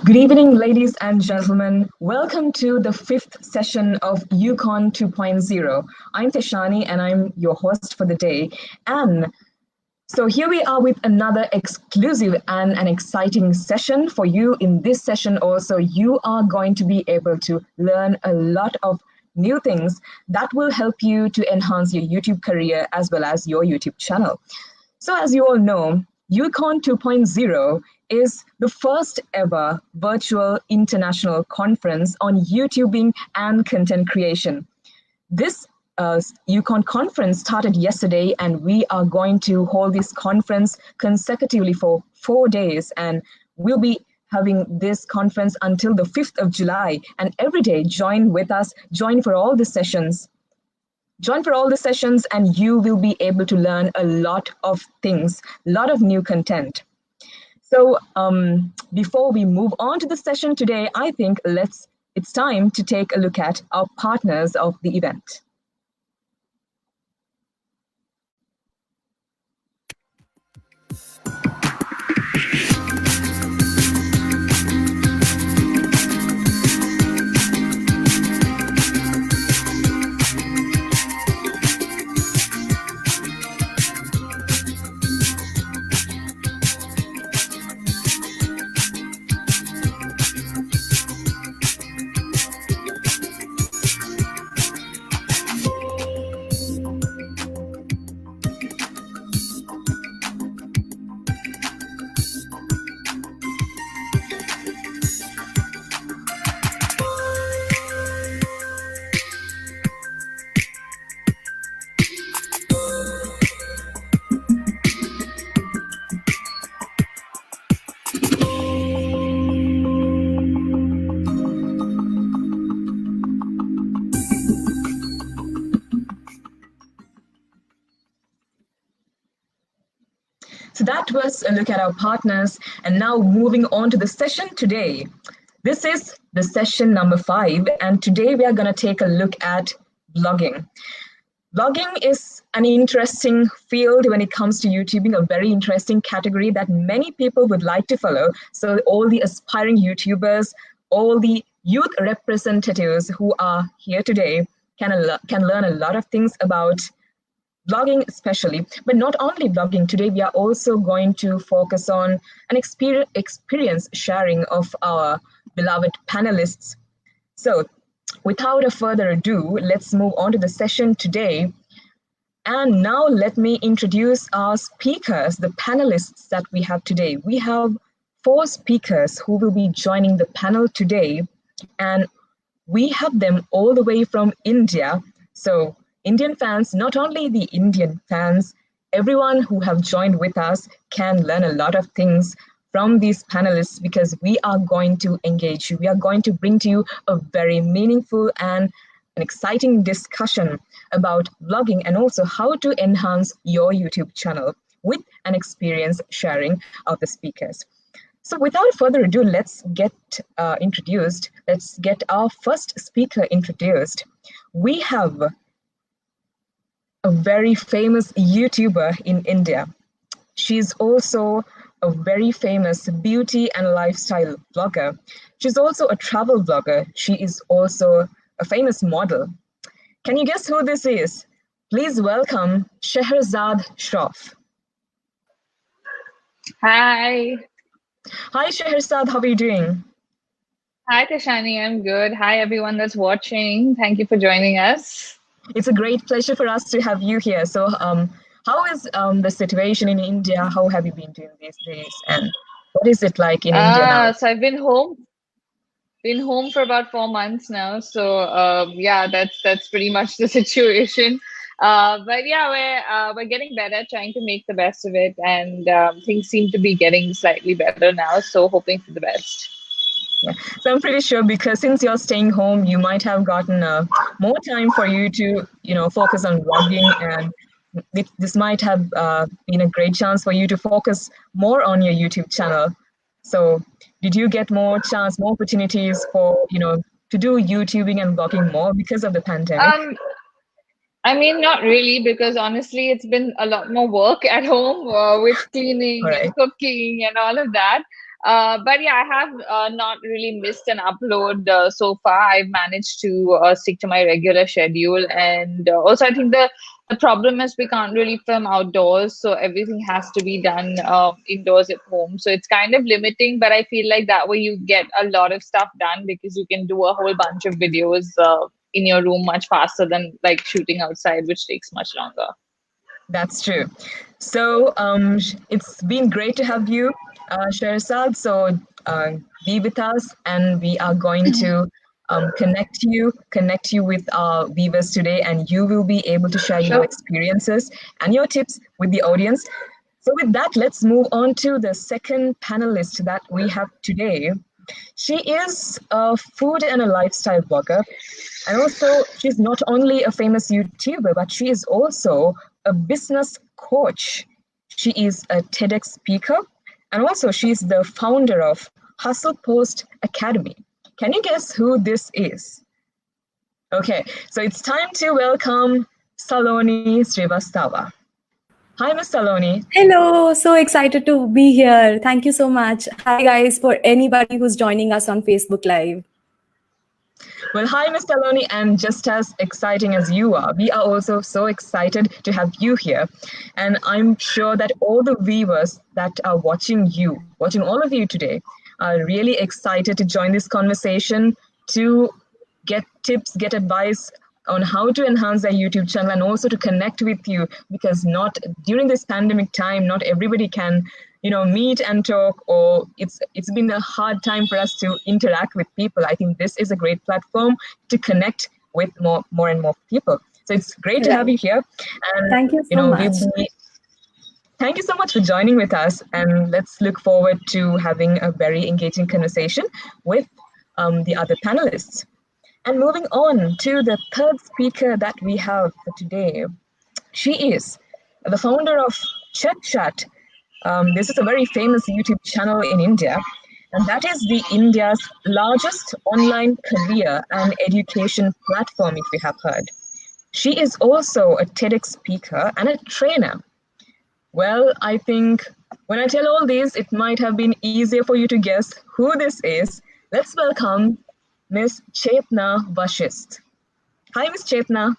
Good evening, ladies and gentlemen. Welcome to the fifth session of YouCon 2.0. I'm Teshani and I'm your host for the day. And so here we are with another exclusive and an exciting session for you. In this session also, you are going to be able to learn a lot of new things that will help you to enhance your YouTube career as well as your YouTube channel. So as you all know, YouCon 2.0 is the first ever virtual international conference on YouTubing and content creation. This YouCon conference started yesterday, and we are going to hold this conference consecutively for 4 days, and we'll be having this conference until the 5th of July. And every day, join with us, join for all the sessions. Join for all the sessions and you will be able to learn a lot of things, a lot of new content. So before we move on to the session today, I think it's time to take a look at our partners of the event. So that was a look at our partners, and now moving on to the session today. This is the session number 5, and today we are going to take a look at blogging. Blogging is an interesting field when it comes to YouTubing, a very interesting category that many people would like to follow. So all the aspiring YouTubers, all the youth representatives who are here today can learn a lot of things about blogging especially, but not only blogging. Today we are also going to focus on an experience sharing of our beloved panelists. So without a further ado, let's move on to the session today. And now let me introduce our speakers, the panelists that we have today. We have 4 speakers who will be joining the panel today, and we have them all the way from India. So Indian fans, not only the Indian fans, everyone who have joined with us can learn a lot of things from these panelists, because we are going to engage you. We are going to bring to you a very meaningful and an exciting discussion about blogging and also how to enhance your YouTube channel with an experience sharing of the speakers. So without further ado, let's get introduced. Let's get our first speaker introduced. We have a very famous YouTuber in India. She's also a very famous beauty and lifestyle blogger. She's also a travel blogger. She is also a famous model. Can you guess who this is? Please welcome Scherezade Shroff. Hi. Hi Scherezade, how are you doing? Hi Teshani, I'm good. Hi everyone that's watching. Thank you for joining us. It's a great pleasure for us to have you here. So how is the situation in India? How have you been doing these days? And what is it like in India now? So I've been home for about 4 months now. So yeah, that's pretty much the situation. But yeah, we're getting better, trying to make the best of it. And things seem to be getting slightly better now. So hoping for the best. Yeah. So I'm pretty sure, because since you're staying home, you might have gotten more time for you to, focus on blogging, and this might have been a great chance for you to focus more on your YouTube channel. So did you get more opportunities for, to do YouTubing and blogging more because of the pandemic? I mean, not really, because honestly, it's been a lot more work at home with All cleaning right. and cooking and all of that. But yeah, I have not really missed an upload so far. I've managed to stick to my regular schedule. And also, I think the problem is we can't really film outdoors. So everything has to be done indoors at home. So it's kind of limiting, but I feel like that way you get a lot of stuff done because you can do a whole bunch of videos in your room much faster than like shooting outside, which takes much longer. That's true. So it's been great to have you, Scherezade. So be with us, and we are going to connect you with our viewers today, and you will be able to share your Sure. experiences and your tips with the audience. So with that, let's move on to the second panelist that we have today. She is a food and a lifestyle blogger. And also, she's not only a famous YouTuber, but she is also a business coach. She is a TEDx speaker, and also she's the founder of Hustle Post Academy. Can you guess who this is? Okay, so it's time to welcome Saloni Srivastava. Hi, Ms. Saloni. Hello, so excited to be here. Thank you so much. Hi, guys, for anybody who's joining us on Facebook Live. Well, hi, Ms. Saloni, and just as exciting as you are, we are also so excited to have you here. And I'm sure that all the viewers that are watching all of you today, are really excited to join this conversation, to get tips, get advice on how to enhance their YouTube channel, and also to connect with you, because not during this pandemic time, not everybody can meet and talk, or it's been a hard time for us to interact with people. I think this is a great platform to connect with more and more people. So it's great to have you here. And thank you so much. Thank you so much for joining with us, and let's look forward to having a very engaging conversation with the other panelists. And moving on to the third speaker that we have for today, she is the founder of Chat. This is a very famous YouTube channel in India, and that is the India's largest online career and education platform, if you have heard. She is also a TEDx speaker and a trainer. Well, I think when I tell all this, it might have been easier for you to guess who this is. Let's welcome Miss Chetna Vasisth. Hi, Miss Chetna.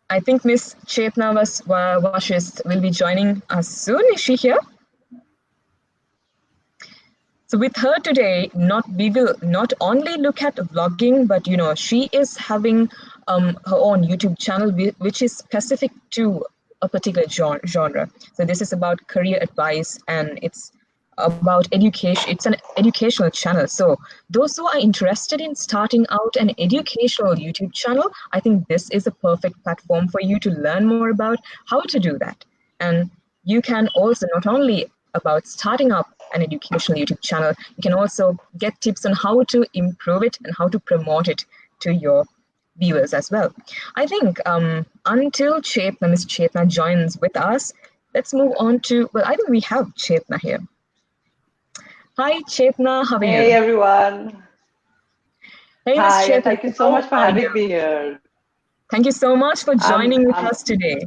I think Miss Chetna Vasisth will be joining us soon. Is she here? So with her today, we will not only look at vlogging, but she is having her own YouTube channel, which is specific to a particular genre. So this is about career advice, and it's about education. It's an educational channel. So those who are interested in starting out an educational YouTube channel, I think this is a perfect platform for you to learn more about how to do that. And you can also not only about starting up an educational YouTube channel, you can also get tips on how to improve it and how to promote it to your viewers as well. I think until Miss Chetna joins with us, let's move on to, well, I think we have Chetna here. Hi, Chetna, how are you? Hey, everyone. Hey, Ms. Hi, Chetna, thank you so much for having me here. Thank you so much for joining with us today.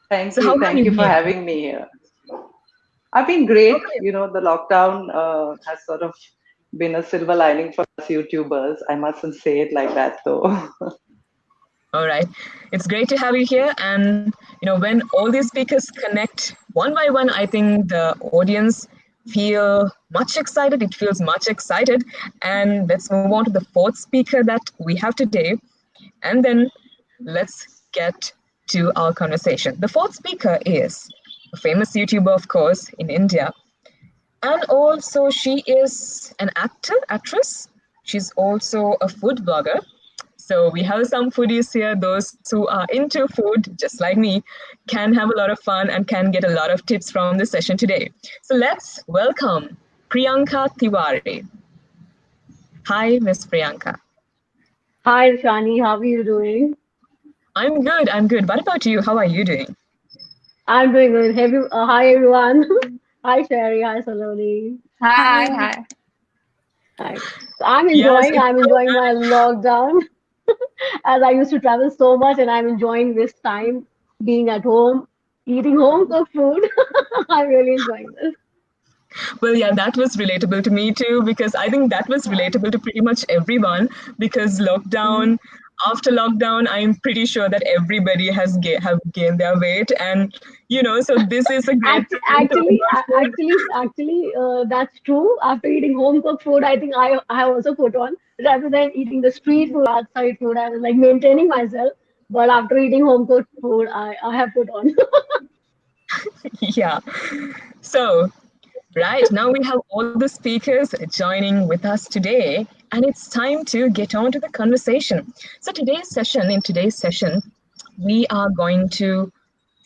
Thank you for having me here. I've been great. Okay. The lockdown has sort of been a silver lining for us YouTubers. I mustn't say it like that, though. All right. It's great to have you here. And, when all these speakers connect one by one, I think the audience feel much excited. It feels much excited. And let's move on to the fourth speaker that we have today. And then let's get to our conversation. The fourth speaker is a famous YouTuber, of course, in India. And also she is an actress. She's also a food blogger. So we have some foodies here. Those who are into food, just like me, can have a lot of fun and can get a lot of tips from the session today. So let's welcome Priyanka Tiwari. Hi, Miss Priyanka. Hi, Shani. How are you doing? I'm good. What about you? How are you doing? I'm doing good. Hi, everyone. Hi, Sherry. Hi, Saloni. Hi. Right. So I'm Yes, enjoying. I'm enjoying my lockdown as I used to travel so much, and I'm enjoying this time being at home, eating home cooked food. I'm really enjoying this. well, yeah, that was relatable to me too, because I think that was relatable to pretty much everyone. Because Mhm. after lockdown, I'm pretty sure that everybody have gained their weight, and so this is a great time to talk about food. That's true. After eating home cooked food, I think I have also put on rather than eating the street food, outside food. I was like maintaining myself, but after eating home cooked food, I have put on. Yeah. So, right now we have all the speakers joining with us today, and it's time to get on to the conversation. So, in today's session, we are going to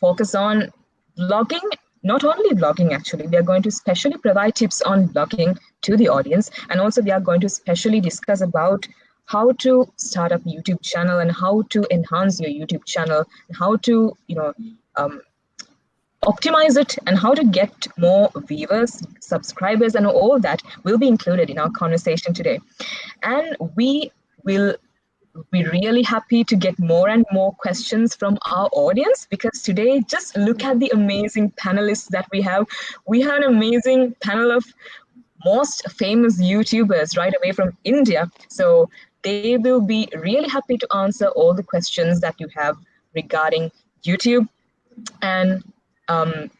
focus on blogging. Not only blogging, actually, we are going to specially provide tips on blogging to the audience, and also we are going to specially discuss about how to start up YouTube channel and how to enhance your YouTube channel, how to um, optimize it, and how to get more viewers, subscribers, and all that will be included in our conversation today. And we will be really happy to get more and more questions from our audience, because today, just look at the amazing panelists that we have. We have an amazing panel of most famous YouTubers right away from India. So they will be really happy to answer all the questions that you have regarding YouTube. And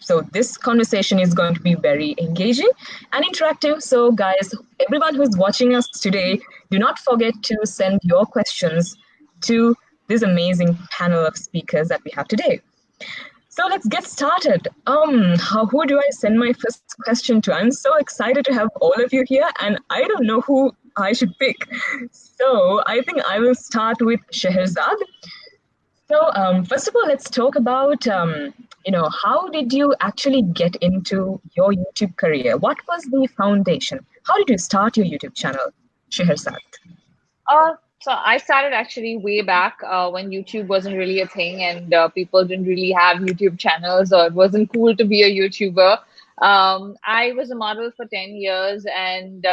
so this conversation is going to be very engaging and interactive. So guys, everyone who's watching us today, do not forget to send your questions to this amazing panel of speakers that we have today. So let's get started. Who do I send my first question to? I'm so excited to have all of you here, and I don't know who I should pick. So I think I will start with Scherezade. So first of all, let's talk about, how did you actually get into your YouTube career? What was the foundation? How did you start your YouTube channel, Scherezade? So I started actually way back when YouTube wasn't really a thing, and people didn't really have YouTube channels, or it wasn't cool to be a YouTuber. I was a model for 10 years, and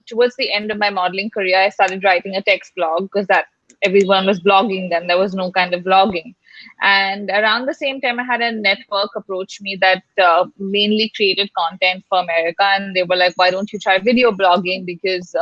towards the end of my modeling career, I started writing a text blog, because that everyone was blogging then. There was no kind of vlogging. And around the same time, I had a network approach me that mainly created content for America. And they were like, why don't you try video blogging? Because,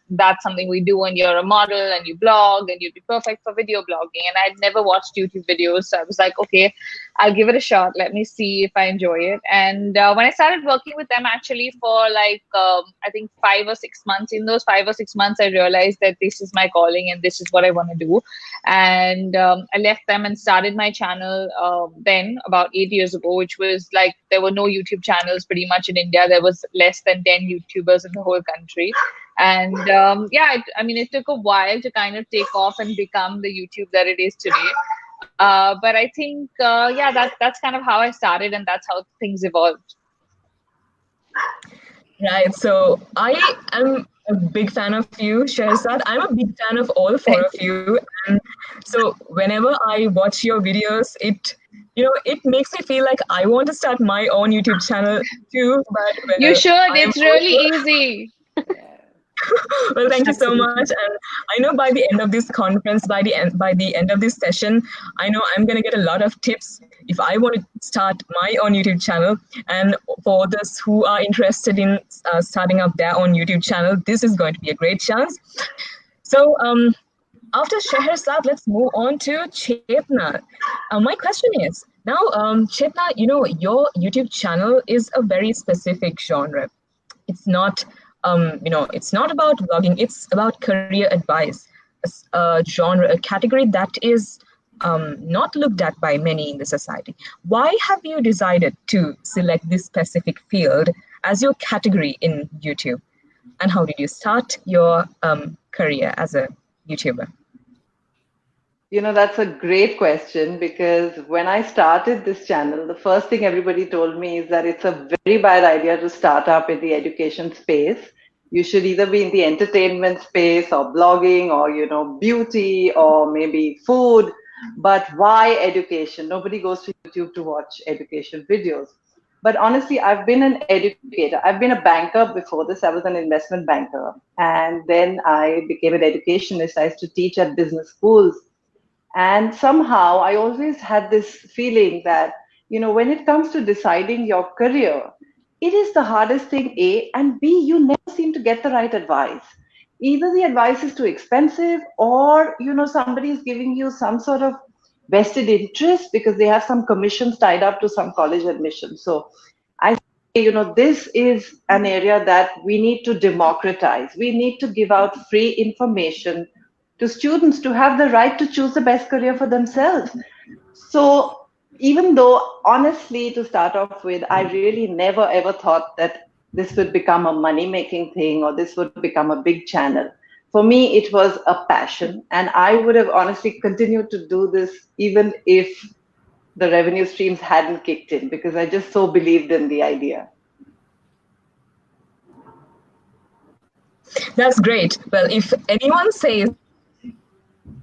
that's something we do, and you're a model and you blog and you'd be perfect for video blogging. And I'd never watched YouTube videos. So I was like, okay, I'll give it a shot. Let me see if I enjoy it. And when I started working with them actually for like, I think 5 or 6 months, in those 5 or 6 months, I realized that this is my calling and this is what I want to do. And I left them and started my channel then about 8 years ago, which was like, there were no YouTube channels pretty much in India. There was less than 10 YouTubers in the whole country. And it took a while to kind of take off and become the YouTube that it is today. But I think, that's kind of how I started, and that's how things evolved. Right. So I am a big fan of you, Scherezade. I'm a big fan of all four of you. And so whenever I watch your videos, it makes me feel like I want to start my own YouTube channel too. But you should. It's really easy. Well, thank you so much. And I know by the end of this conference, by the end of this session, I know I'm going to get a lot of tips if I want to start my own YouTube channel. And for those who are interested in starting up their own YouTube channel, this is going to be a great chance. So after Scherezade, let's move on to Chetna. My question is, now, Chetna, your YouTube channel is a very specific genre. It's not it's not about vlogging, it's about career advice, a genre, a category that is not looked at by many in the society. Why have you decided to select this specific field as your category in YouTube? And how did you start your career as a YouTuber? That's a great question, because when I started this channel, the first thing everybody told me is that it's a very bad idea to start up in the education space. You should either be in the entertainment space or blogging or, beauty or maybe food. But why education? Nobody goes to YouTube to watch education videos. But honestly, I've been an educator. I've been a banker before this. I was an investment banker. And then I became an educationist. I used to teach at business schools. And somehow I always had this feeling that, when it comes to deciding your career, it is the hardest thing, A, and B, you never seem to get the right advice. Either the advice is too expensive, or, somebody is giving you some sort of vested interest because they have some commissions tied up to some college admission. So I say, this is an area that we need to democratize. We need to give out free information to students to have the right to choose the best career for themselves. So even though, honestly, to start off with, I really never ever thought that this would become a money-making thing or this would become a big channel. For me, it was a passion, and I would have honestly continued to do this even if the revenue streams hadn't kicked in, because I just so believed in the idea. That's great. Well, if anyone says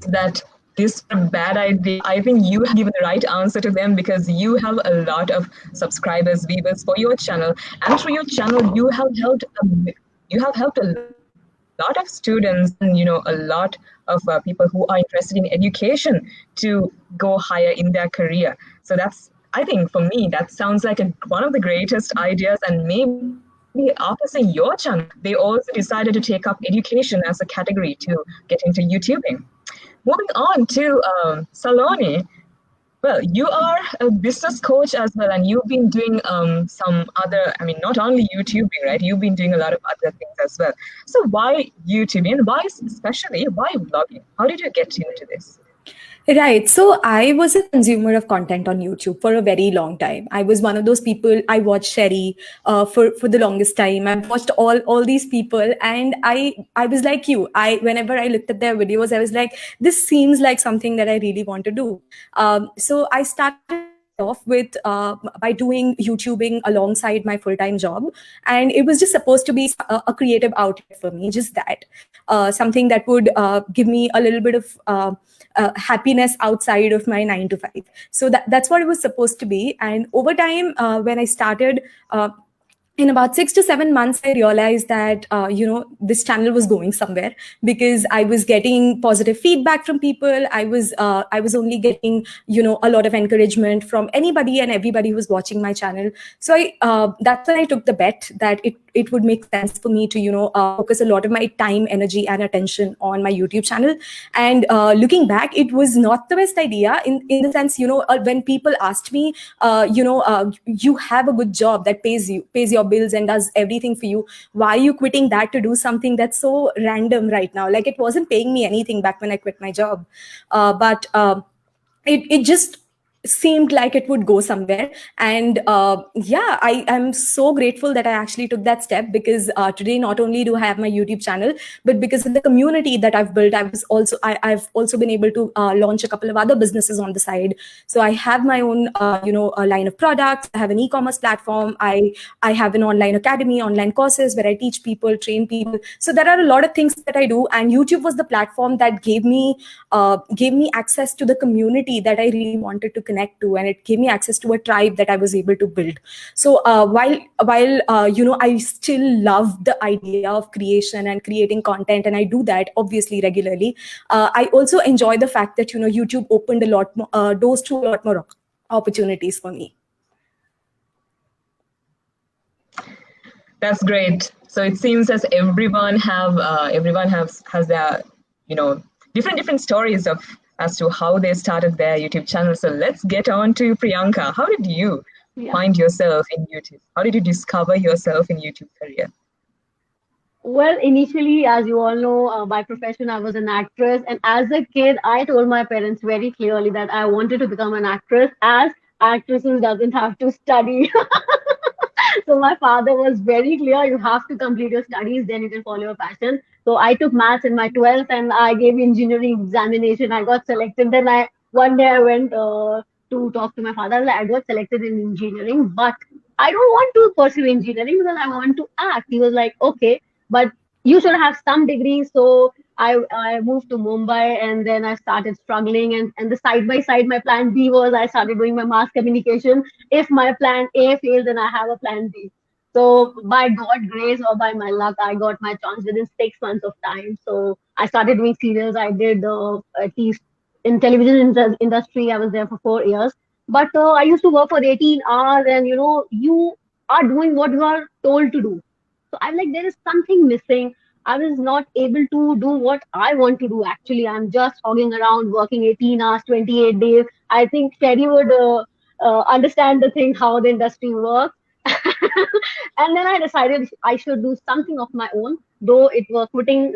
that this is a bad idea, I think you have given the right answer to them, because you have a lot of subscribers, viewers for your channel, and through your channel you have helped a lot of students and a lot of people who are interested in education to go higher in their career. So that's, I think, for me, that sounds like one of the greatest ideas. And maybe after seeing your channel, they also decided to take up education as a category to get into YouTubing. Moving on to Saloni. Well, you are a business coach as well, and you've been doing some other, not only YouTubing, right? You've been doing a lot of other things as well. So why YouTubing, and why vlogging? How did you get into this? Right. So I was a consumer of content on YouTube for a very long time. I was one of those people. I watched Sherry for the longest time. I watched all these people, and I was like you. Whenever I looked at their videos, I was like, this seems like something that I really want to do. So I started off with by doing YouTubing alongside my full-time job, and it was just supposed to be a creative outlet for me, just that something that would give me a little bit of happiness outside of my 9 to 5. So that's what it was supposed to be. And over time, when I started in about 6 to 7 months, I realized that, this channel was going somewhere, because I was getting positive feedback from people. I was only getting, a lot of encouragement from anybody and everybody who was watching my channel. So that's when I took the bet that it would make sense for me to, focus a lot of my time, energy, and attention on my YouTube channel. And looking back, it was not the best idea in the sense, when people asked me, you have a good job that pays your bills and does everything for you. Why are you quitting that to do something that's so random right now? Like, it wasn't paying me anything back when I quit my job. But it just seemed like it would go somewhere. And I am so grateful that I actually took that step, because today not only do I have my YouTube channel, but because of the community that I've built, I've also been able to launch a couple of other businesses on the side. So I have my own a line of products. I have an e-commerce platform. I have an online academy, online courses where I teach people, train people. So there are a lot of things that I do, and YouTube was the platform that gave me access to the community that I really wanted to connect to, and it gave me access to a tribe that I was able to build. So while I still love the idea of creation and creating content, and I do that obviously regularly, I also enjoy the fact that YouTube opened a lot more doors to a lot more opportunities for me. That's great. So it seems as everyone has their different stories as to how they started their YouTube channel. So let's get on to Priyanka. How did you find yourself in YouTube? How did you discover yourself in YouTube career? Well, initially, as you all know, by profession, I was an actress. And as a kid, I told my parents very clearly that I wanted to become an actress, as actresses doesn't have to study. So my father was very clear, you have to complete your studies, then you can follow your passion. So I took maths in my 12th and I gave engineering examination. I got selected. Then one day I went to talk to my father. I got selected in engineering, but I don't want to pursue engineering because I want to act. He was like, okay, but you should have some degree. So I moved to Mumbai, and then I started struggling, and the side by side my plan B was I started doing my mass communication. If my plan A fails, then I have a plan B. So by God grace or by my luck, I got my chance within 6 months of time. So I started doing serials. I did at least in television industry. I was there for 4 years. But I used to work for 18 hours, and you are doing what you are told to do. So I'm like, there is something missing. I was not able to do what I want to do. Actually, I'm just hogging around, working 18 hours, 28 days. I think Sherry would understand the thing, how the industry works. And then I decided I should do something of my own. Though it was quitting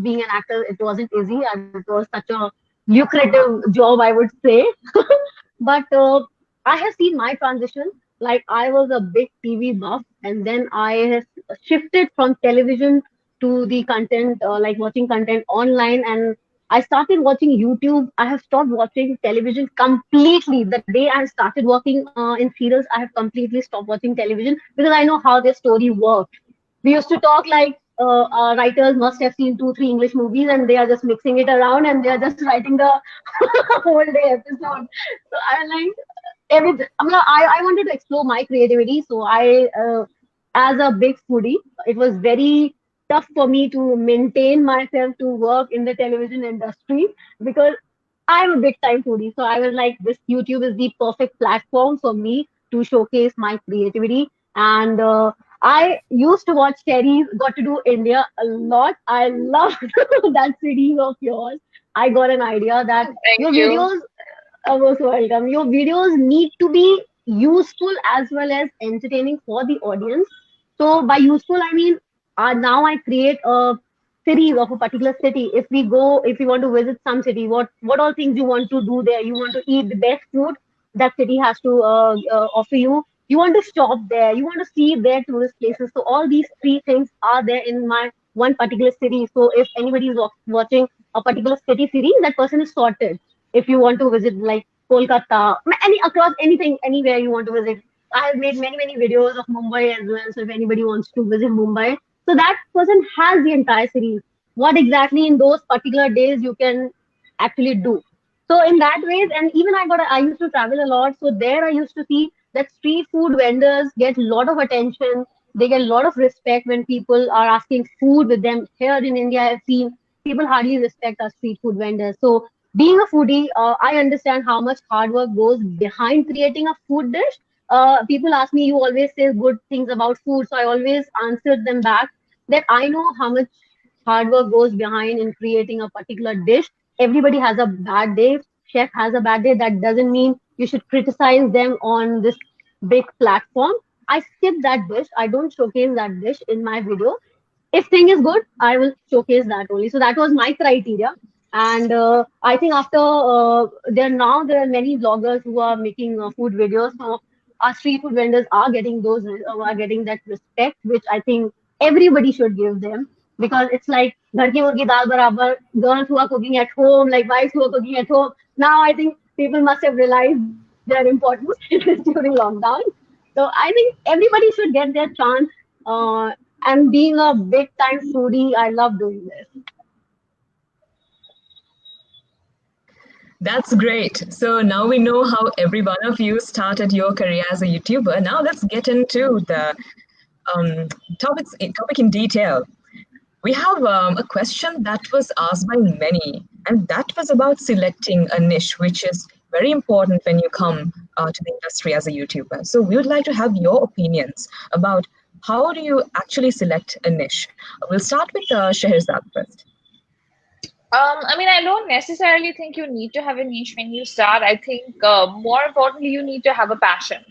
being an actor, it wasn't easy, and it was such a lucrative job, I would say. But I have seen my transition. Like, I was a big TV buff, and then I have shifted from television to the content, like watching content online, and I started watching YouTube. I have stopped watching television completely. The day I started working in serials, I have completely stopped watching television because I know how their story works. We used to talk like writers must have seen 2, 3 English movies, and they are just mixing it around, and they are just writing the whole day episode. So I like I wanted to explore my creativity. So as a big foodie, it was very tough for me to maintain myself to work in the television industry because I'm a big time foodie. So I was like, this YouTube is the perfect platform for me to showcase my creativity. And I used to watch series, got to do India a lot. I love that series of yours. I got an idea that Thank your you. videos are most welcome. Your videos need to be useful as well as entertaining for the audience. So by useful, I mean now I create a series of a particular city. If we want to visit some city, what all things you want to do there? You want to eat the best food that city has to offer you. You want to shop there. You want to see their tourist places. So all these three things are there in my one particular city. So if anybody is watching a particular city series, that person is sorted. If you want to visit like Kolkata, across anything, anywhere you want to visit. I have made many videos of Mumbai as well. So if anybody wants to visit Mumbai, so that person has the entire series. What exactly in those particular days you can actually do. So in that ways, and even I used to travel a lot. So there I used to see that street food vendors get a lot of attention. They get a lot of respect when people are asking food with them. Here in India, I've seen people hardly respect our street food vendors. So being a foodie, I understand how much hard work goes behind creating a food dish. People ask me, you always say good things about food. So I always answered them back that I know how much hard work goes behind in creating a particular dish. Everybody has a bad day. Chef has a bad day. That doesn't mean you should criticize them on this big platform. I skip that dish. I don't showcase that dish in my video. If thing is good, I will showcase that only. So that was my criteria. And I think after there are many vloggers who are making food videos. So our street food vendors are getting are getting that respect, which I think everybody should give them because it's like ghar ki murgi dal barabar, girls who are cooking at home, like wives who are cooking at home. Now I think people must have realized their importance during lockdown. So I think everybody should get their chance. And being a big time foodie, I love doing this. That's great. So now we know how every one of you started your career as a YouTuber. Now let's get into the topic in detail. We have a question that was asked by many, and that was about selecting a niche, which is very important when you come to the industry as a YouTuber. So we would like to have your opinions about how do you actually select a niche. We'll start with Scherezade first. I mean, I don't necessarily think you need to have a niche when you start. I think more importantly, you need to have a passion.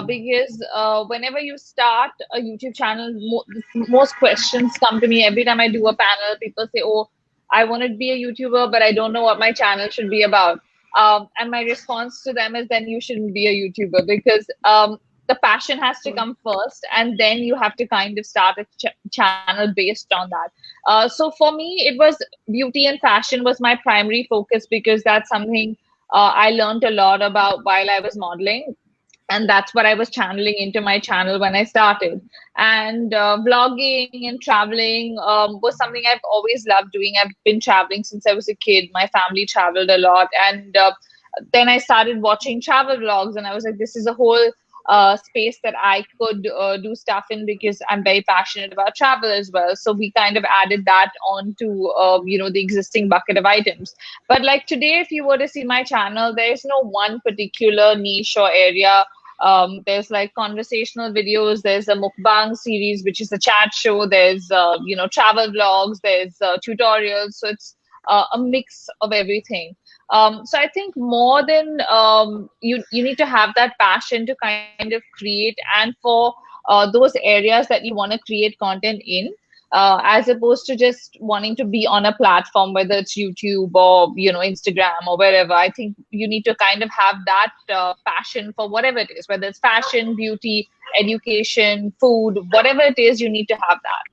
Because whenever you start a YouTube channel, most questions come to me every time I do a panel. People say, "Oh, I want to be a YouTuber, but I don't know what my channel should be about." And my response to them is, "Then you shouldn't be a YouTuber because the passion has to come first, and then you have to kind of start a channel based on that." So for me, it was beauty and fashion was my primary focus because that's something I learned a lot about while I was modeling. and that's what I was channeling into my channel when I started. And vlogging and traveling was something I've always loved doing. I've been traveling since I was a kid. My family traveled a lot, and then I started watching travel vlogs, and I was like, this is a whole space that I could do stuff in, because I'm very passionate about travel as well. So we kind of added that on to the existing bucket of items. But like today, if you were to see my channel, there's no one particular niche or area. There's like conversational videos, there's a mukbang series, which is a chat show, there's travel vlogs, there's tutorials. So it's a mix of everything. So I think more than you need to have that passion to kind of create, and for those areas that you want to create content in, as opposed to just wanting to be on a platform, whether it's YouTube or Instagram or wherever. I think you need to kind of have that passion for whatever it is, whether it's fashion, beauty, education, food, whatever it is, you need to have that.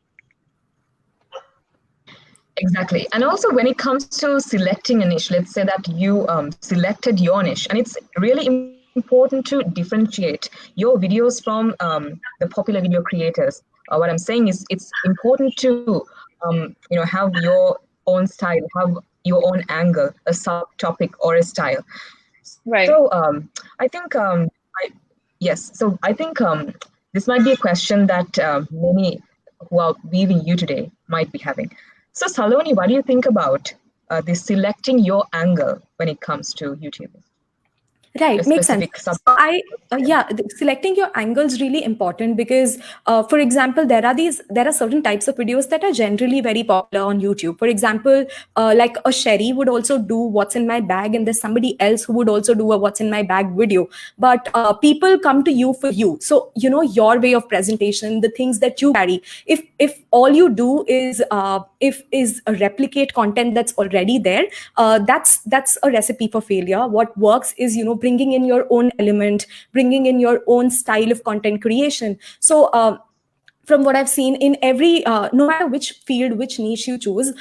Exactly. And also when it comes to selecting a niche, let's say that you selected your niche, and it's really important to differentiate your videos from the popular video creators. What I'm saying is it's important to have your own style, have your own angle, a subtopic or a style. Right. So I think So I think this might be a question that many who are viewing you today might be having. So Saloni, what do you think about this selecting your angle when it comes to YouTube? Right, makes sense. So selecting your angle is really important because, for example, there are certain types of videos that are generally very popular on YouTube. For example, like a Sherry would also do what's in my bag, and there's somebody else who would also do a what's in my bag video. But people come to you for you. So your way of presentation, the things that you carry. If all you do is replicate content that's already there, that's a recipe for failure. What works is bringing in your own element, bringing in your own style of content creation. So from what I've seen in every, no matter which field, which niche you choose,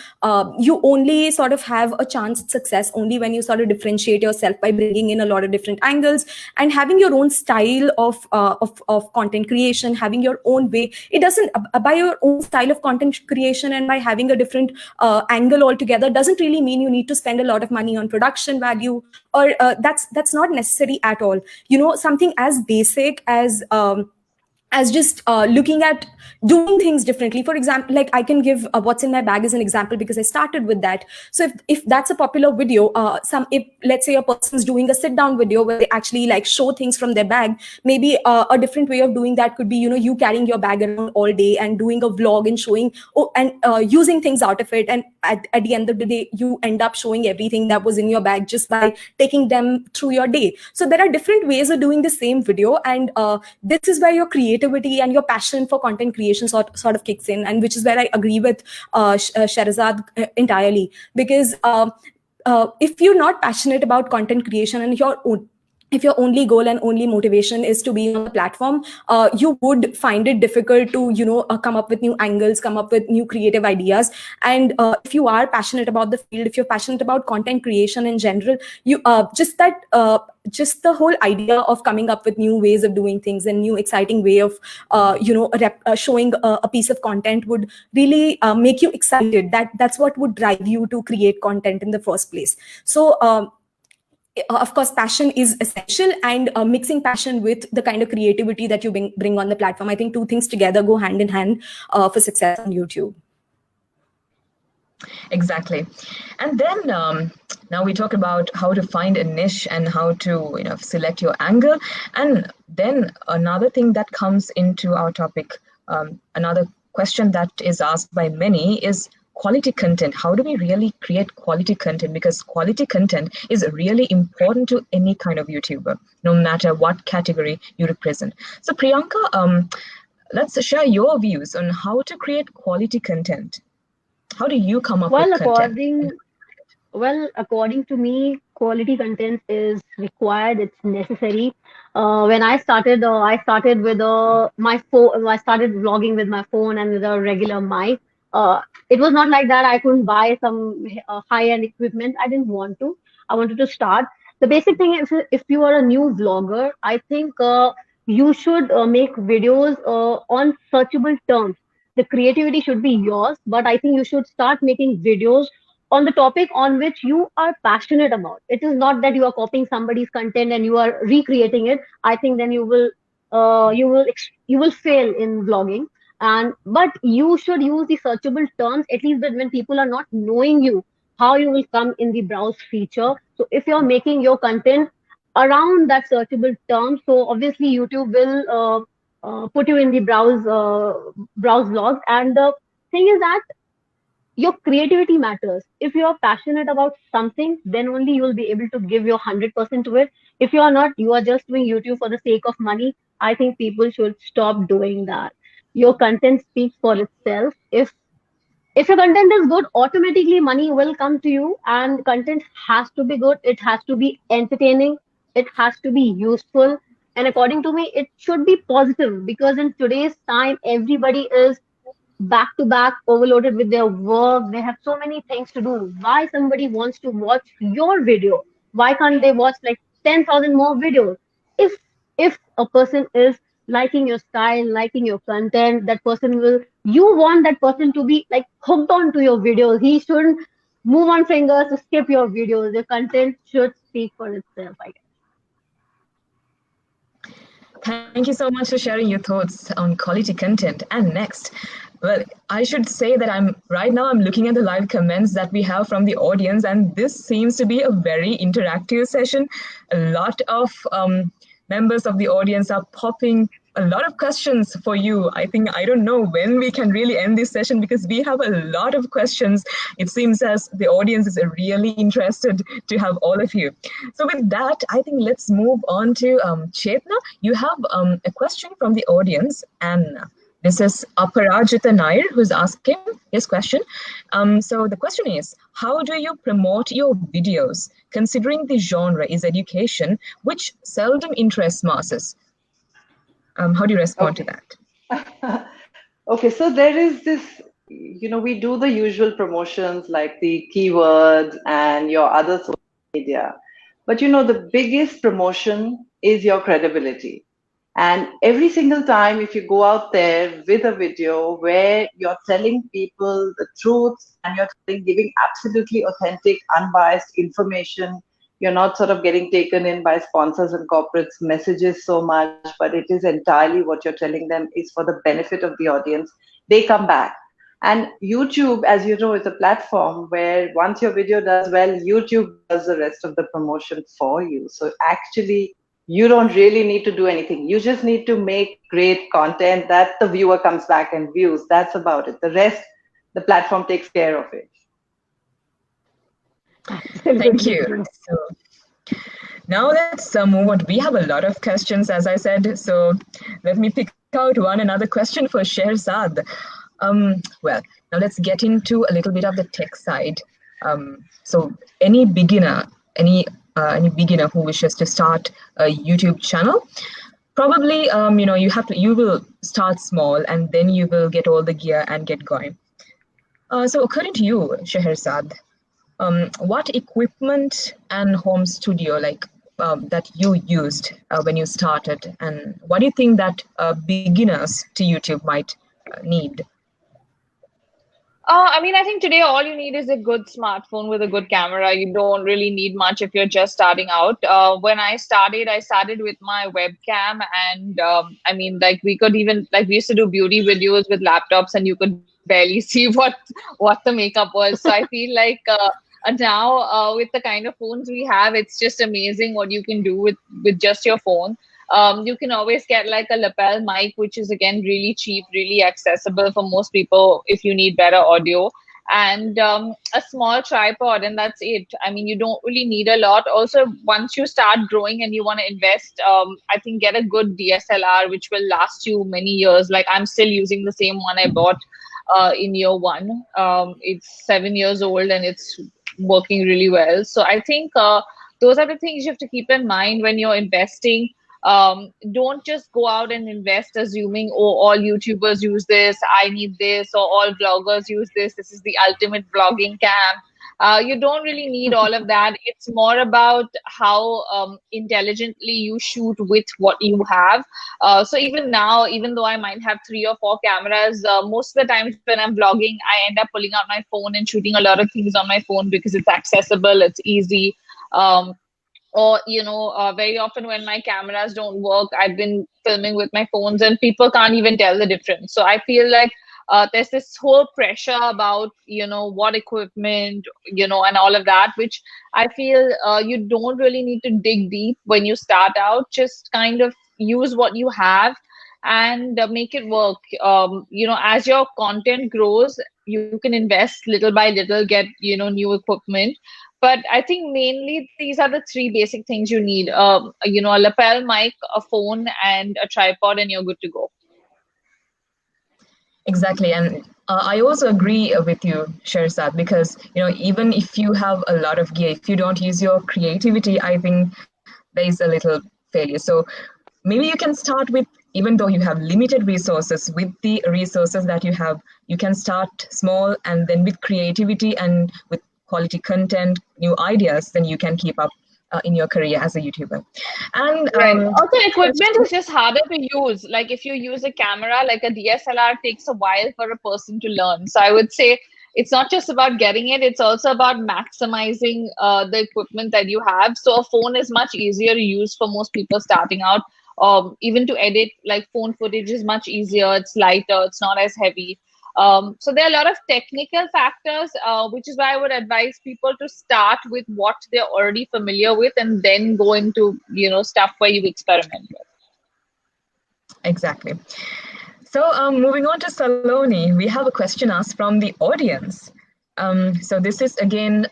you only sort of have a chance at success only when you sort of differentiate yourself by bringing in a lot of different angles and having your own style of content creation, having your own way. It doesn't, by your own style of content creation and by having a different angle altogether, doesn't really mean you need to spend a lot of money on production value, or that's not necessary at all. Something as basic as just looking at doing things differently. For example, like I can give what's in my bag as an example because I started with that. So if that's a popular video, if let's say a person's doing a sit down video where they actually like show things from their bag, maybe a different way of doing that could be you carrying your bag around all day and doing a vlog and showing and using things out of it, and at the end of the day you end up showing everything that was in your bag just by taking them through your day. So there are different ways of doing the same video, and this is where your creativity and your passion for content creation sort of kicks in, and which is where I agree with Scherezade entirely, because if you're not passionate about content creation and if your only goal and only motivation is to be on the platform, you would find it difficult to come up with new angles, come up with new creative ideas. And if you are passionate about the field, if you're passionate about content creation in general, you just the whole idea of coming up with new ways of doing things and new exciting way of showing a piece of content would really make you excited. That's what would drive you to create content in the first place. So of course, passion is essential, and mixing passion with the kind of creativity that you bring on the platform, I think two things together go hand in hand for success on YouTube. Exactly. And then now we talk about how to find a niche and how to select your angle. And then another thing that comes into our topic, another question that is asked by many is quality content. How do we really create quality content? Because quality content is really important to any kind of YouTuber, no matter what category you represent. So Priyanka, let's share your views on how to create quality content. How do you come up with content? According to me, quality content is required. It's necessary. When I started with my phone. I started vlogging with my phone and with a regular mic. It was not like that I couldn't buy some high-end equipment. I didn't want to. I wanted to start. The basic thing is, if you are a new vlogger, I think you should make videos on searchable terms. The creativity should be yours, but I think you should start making videos on the topic on which you are passionate about. It is not that you are copying somebody's content and you are recreating it. I think then you will fail in vlogging. And but you should use the searchable terms, at least when people are not knowing you, how you will come in the browse feature. So if you're making your content around that searchable term, so obviously YouTube will put you in the browse logs. And the thing is that your creativity matters. If you are passionate about something, then only you will be able to give your 100% to it. If you are not, you are just doing YouTube for the sake of money, I think people should stop doing that. Your content speaks for itself. If your content is good, automatically money will come to you. And content has to be good, it has to be entertaining, it has to be useful, and according to me, it should be positive, because in today's time, everybody is back to back overloaded with their work. They have so many things to do. Why somebody wants to watch your video? Why can't they watch like 10,000 more videos? If if a person is liking your style, liking your content, that person will, you want that person to be like hooked on to your videos. He shouldn't move on fingers to skip your videos. Your content should speak for itself, I guess. Thank you so much for sharing your thoughts on quality content. And next, well, I should say that I'm looking at the live comments that we have from the audience, and this seems to be a very interactive session. A lot of members of the audience are popping a lot of questions for you. I don't know when we can really end this session, because we have a lot of questions. It seems as the audience is really interested to have all of you. So with that, I think let's move on to Chetna. You have a question from the audience, and this is Aparajita Nair who's asking his question. So the question is, how do you promote your videos, considering the genre is education, which seldom interests masses? How do you respond to that? Okay, so there is this, we do the usual promotions like the keywords and your other social media. But the biggest promotion is your credibility. And every single time, if you go out there with a video where you're telling people the truth and you're giving absolutely authentic, unbiased information, you're not sort of getting taken in by sponsors and corporates' messages so much, but it is entirely what you're telling them is for the benefit of the audience, they come back. And YouTube, as you know, is a platform where once your video does well, YouTube does the rest of the promotion for you. So actually, you don't really need to do anything. You just need to make great content that the viewer comes back and views. That's about it. The rest, the platform takes care of it. Thank you. So now let's move on. We have a lot of questions, as I said. So let me pick out another question for Scherezade. Well, now let's get into a little bit of the tech side. So any beginner who wishes to start a YouTube channel, probably you will start small and then you will get all the gear and get going. So according to you, Scherezade, what equipment and home studio that you used when you started, and what do you think that beginners to YouTube might need? I think today all you need is a good smartphone with a good camera. You don't really need much if you're just starting out. When I started with my webcam, and we used to do beauty videos with laptops, and you could barely see what the makeup was. So I feel like now with the kind of phones we have, it's just amazing what you can do with just your phone. You can always get like a lapel mic, which is again really cheap, really accessible for most people if you need better audio, and a small tripod, and that's it. I mean, you don't really need a lot. Also, once you start growing and you want to invest, I think get a good DSLR, which will last you many years. Like I'm still using the same one I bought in year one. It's 7 years old and it's working really well. So I think those are the things you have to keep in mind when you're investing. Don't just go out and invest assuming, oh, all YouTubers use this, I need this, or all vloggers use this, this is the ultimate vlogging cam. You don't really need all of that. It's more about how intelligently you shoot with what you have. So even now, even though I might have 3 or 4 cameras, most of the times when I'm vlogging, I end up pulling out my phone and shooting a lot of things on my phone because it's accessible, it's easy. Or very often when my cameras don't work, I've been filming with my phones and people can't even tell the difference. So I feel like there's this whole pressure about what equipment, and all of that, which I feel you don't really need to dig deep when you start out. Just kind of use what you have and make it work. As your content grows, you can invest little by little, get new equipment. But I think mainly these are the 3 basic things you need. A lapel mic, a phone, and a tripod, and you're good to go. Exactly, and I also agree with you, Scherezade, because even if you have a lot of gear, if you don't use your creativity, I think there is a little failure. So maybe you can start with, even though you have limited resources, with the resources that you have, you can start small, and then with creativity and with quality content, new ideas, then you can keep up in your career as a YouTuber. And Right. Also, equipment is just harder to use. Like if you use a camera, like a DSLR takes a while for a person to learn. So I would say it's not just about getting it, it's also about maximizing the equipment that you have. So a phone is much easier to use for most people starting out. Even to edit, like phone footage is much easier. It's lighter, it's not as heavy. So there are a lot of technical factors, which is why I would advise people to start with what they're already familiar with and then go into, stuff where you experiment with. Exactly. So moving on to Saloni, we have a question asked from the audience. So this is again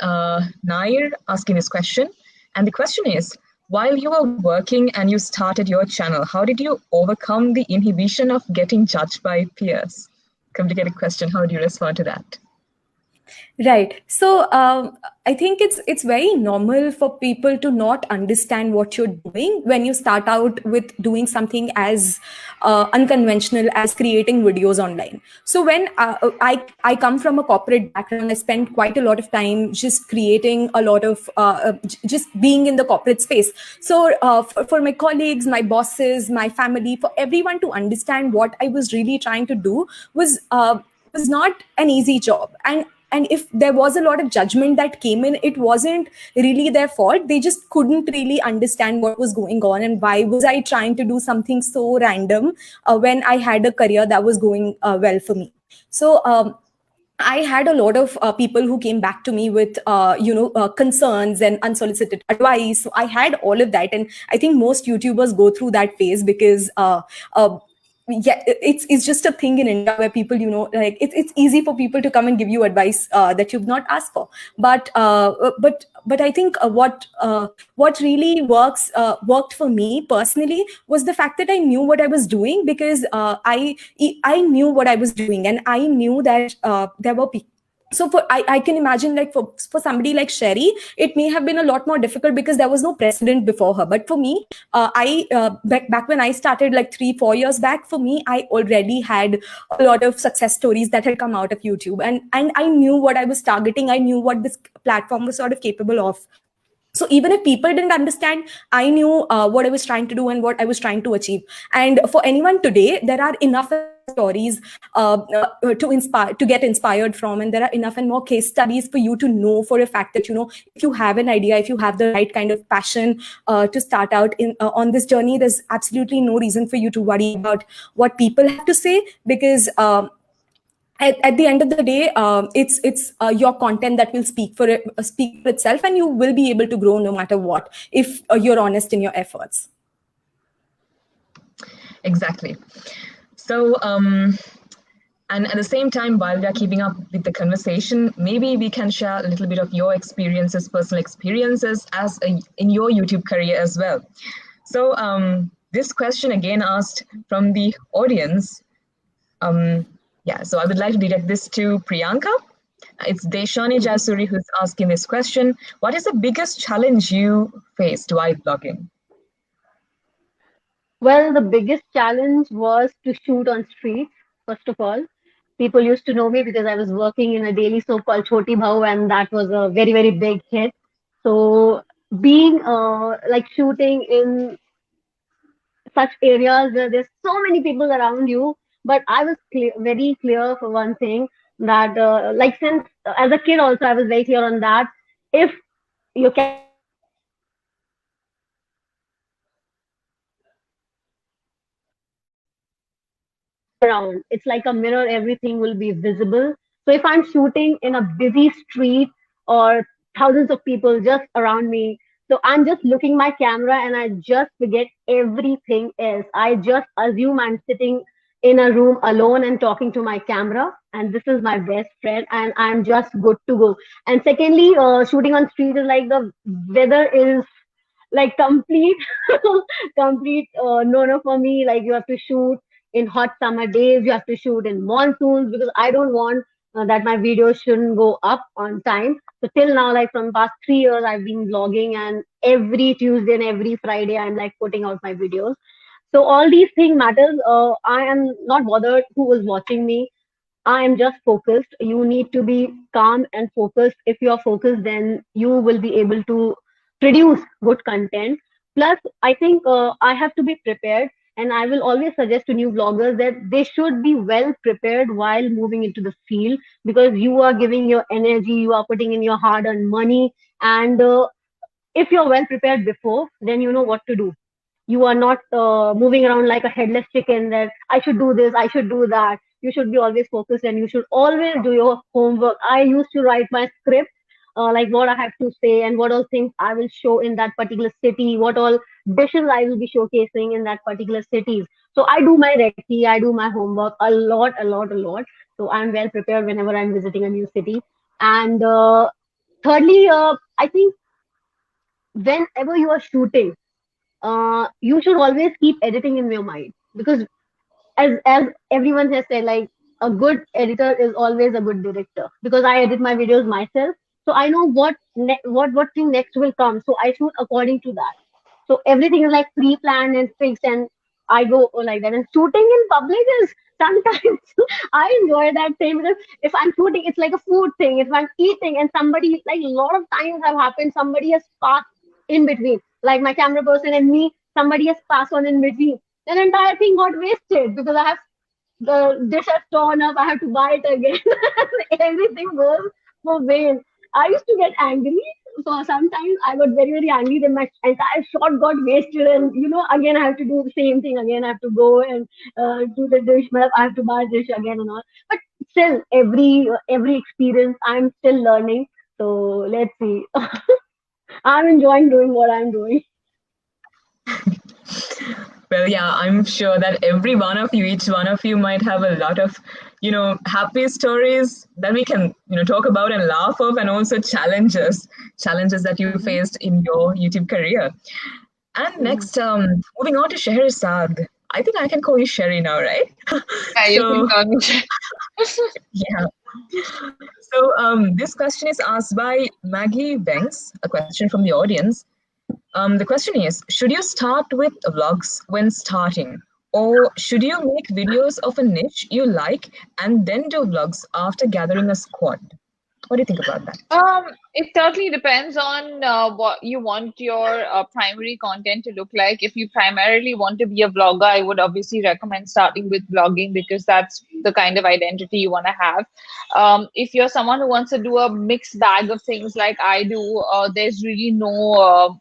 Nair asking this question. And the question is, while you were working and you started your channel, how did you overcome the inhibition of getting judged by peers? Complicated question. How do you respond to that? Right. So I think it's very normal for people to not understand what you're doing when you start out with doing something as unconventional as creating videos online. So when I come from a corporate background, I spent quite a lot of time just creating a lot of just being in the corporate space. So for my colleagues, my bosses, my family, for everyone to understand what I was really trying to do was not an easy job. And if there was a lot of judgment that came in, it wasn't really their fault. They just couldn't really understand what was going on and why was I trying to do something so random when I had a career that was going well for me. So I had a lot of people who came back to me with, concerns and unsolicited advice. So I had all of that, and I think most YouTubers go through that phase because yeah, it's just a thing in India where people, like it's easy for people to come and give you advice that you've not asked for. But I think what really worked for me personally was the fact that I knew what I was doing, because I knew what I was doing, and I knew that there were people. So I can imagine, like for somebody like Sherry, it may have been a lot more difficult because there was no precedent before her. But for me, back when I started like 3-4 years back, for me, I already had a lot of success stories that had come out of YouTube, and I knew what I was targeting. I knew what this platform was sort of capable of. So even if people didn't understand, I knew what I was trying to do and what I was trying to achieve. And for anyone today, there are enough stories to get inspired from, and there are enough and more case studies for you to know for a fact that, if you have an idea, if you have the right kind of passion to start out in on this journey, there's absolutely no reason for you to worry about what people have to say, because at the end of the day, it's your content that will speak for itself, and you will be able to grow no matter what, if you're honest in your efforts. Exactly. So, and at the same time, while we are keeping up with the conversation, maybe we can share a little bit of your experiences, personal experiences in your YouTube career as well. So this question again asked from the audience. Yeah, so I would like to direct this to Priyanka. It's Deshani Jasuri who's asking this question. What is the biggest challenge you faced while blogging? Well, the biggest challenge was to shoot on streets, first of all. People used to know me because I was working in a daily soap called Choti Bhau, and that was a very, very big hit. So being like shooting in such areas where there's so many people around you, but I was very clear for one thing that like since as a kid also I was very clear on that. If your camera is not focused, around. It's like a mirror, everything will be visible. So if I'm shooting in a busy street or thousands of people just around me, so I'm just looking my camera and I just forget everything else. I just assume I'm sitting in a room alone and talking to my camera, and this is my best friend, and I'm just good to go. And secondly, shooting on street is like the weather is like complete complete no no for me. Like you have to shoot in hot summer days, you have to shoot in monsoons, because I don't want that my videos shouldn't go up on time. So till now, like from past 3 years, I've been vlogging, and every Tuesday and every Friday I'm like putting out my videos. So all these things matters. I am not bothered who is watching me. I am just focused. You need to be calm and focused. If you are focused, then you will be able to produce good content. Plus, I think I have to be prepared, and I will always suggest to new vloggers that they should be well prepared while moving into the field, because you are giving your energy, you are putting in your hard-earned money, and if you're well prepared before, then you know what to do. You are not moving around like a headless chicken that I should do this, I should do that. You should be always focused, and you should always do your homework. I used to write my script, like what I have to say and what all things I will show in that particular city, what all dishes I will be showcasing in that particular cities. So I do my recce, I do my homework a lot, a lot, a lot. So I'm well prepared whenever I'm visiting a new city. And thirdly, I think whenever you are shooting, you should always keep editing in your mind, because as everyone has said, like a good editor is always a good director, because I edit my videos myself, so I know what thing next will come, so I shoot according to that. So everything is like pre-planned and fixed, and I go like that. And shooting in public is sometimes I enjoy that thing, because if I'm shooting, it's like a food thing. If I'm eating and somebody, like a lot of times have happened, somebody has passed in between, like my camera person and me, somebody has passed on in between. Then entire thing got wasted because I have the dish has torn up. I have to buy it again. Everything goes for vain. I used to get angry. So sometimes I got very, very angry. Then my entire shot got wasted, and again I have to do the same thing. Again I have to go and do the dish. I have to buy dish again and all. But still, every experience, I'm still learning. So let's see. I'm enjoying doing what I'm doing. Well, yeah, I'm sure that every one of you, each one of you might have a lot of, happy stories that we can, talk about and laugh of, and also challenges that you faced in your YouTube career. And next, moving on to Scherezade. I think I can call you Sherry now, right? Yeah, you can call me. Yeah. So this question is asked by Maggie Banks, a question from the audience. The question is, should you start with vlogs when starting, or should you make videos of a niche you like and then do vlogs after gathering a squad? What do you think about that? It totally depends on what you want your primary content to look like. If you primarily want to be a vlogger, I would obviously recommend starting with vlogging, because that's the kind of identity you want to have. If you're someone who wants to do a mixed bag of things like I do, there's really no,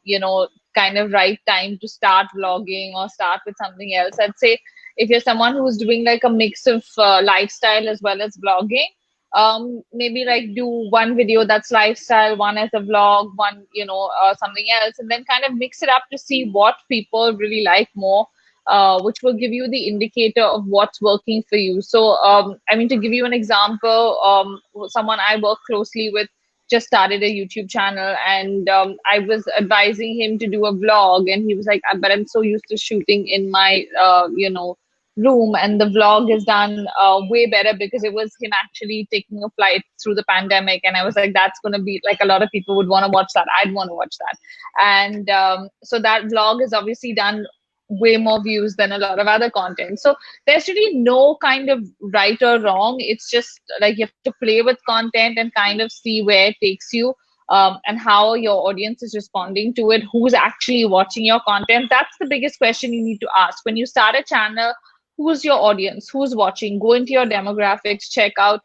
kind of right time to start vlogging or start with something else. I'd say if you're someone who's doing like a mix of lifestyle as well as vlogging, maybe like do one video that's lifestyle, one as a vlog, one something else, and then kind of mix it up to see what people really like more, which will give you the indicator of what's working for you. So I mean, to give you an example, someone I work closely with just started a YouTube channel, and I was advising him to do a vlog, and he was like, but I'm so used to shooting in my room, and the vlog is done way better, because it was him actually taking a flight through the pandemic. And I was like, that's going to be like, a lot of people would want to watch that. I'd want to watch that. And so that vlog is obviously done way more views than a lot of other content. So there's really no kind of right or wrong. It's just like you have to play with content and kind of see where it takes you, and how your audience is responding to it, who's actually watching your content. That's the biggest question you need to ask. When you start a channel, who's your audience? Who's watching? Go into your demographics, check out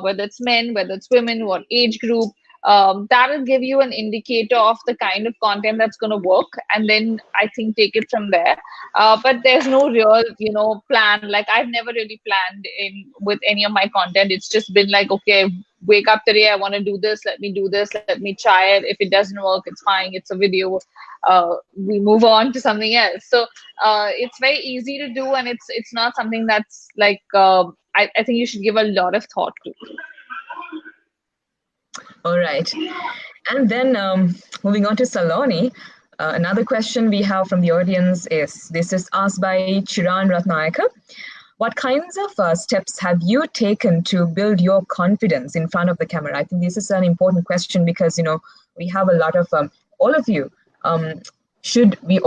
whether it's men, whether it's women, what age group. That'll give you an indicator of the kind of content that's going to work, and then I think take it from there. But there's no real, plan. Like, I've never really planned in with any of my content. It's just been like, okay, wake up today, I want to do this, let me do this, let me try it. If it doesn't work, it's fine, it's a video. We move on to something else. So it's very easy to do, and it's not something that's like I think you should give a lot of thought to. All right. And then moving on to Saloni, another question we have from the audience this is asked by Chiran Ratnayaka. What kinds of steps have you taken to build your confidence in front of the camera? I think this is an important question because, we have a lot of, all of you, should be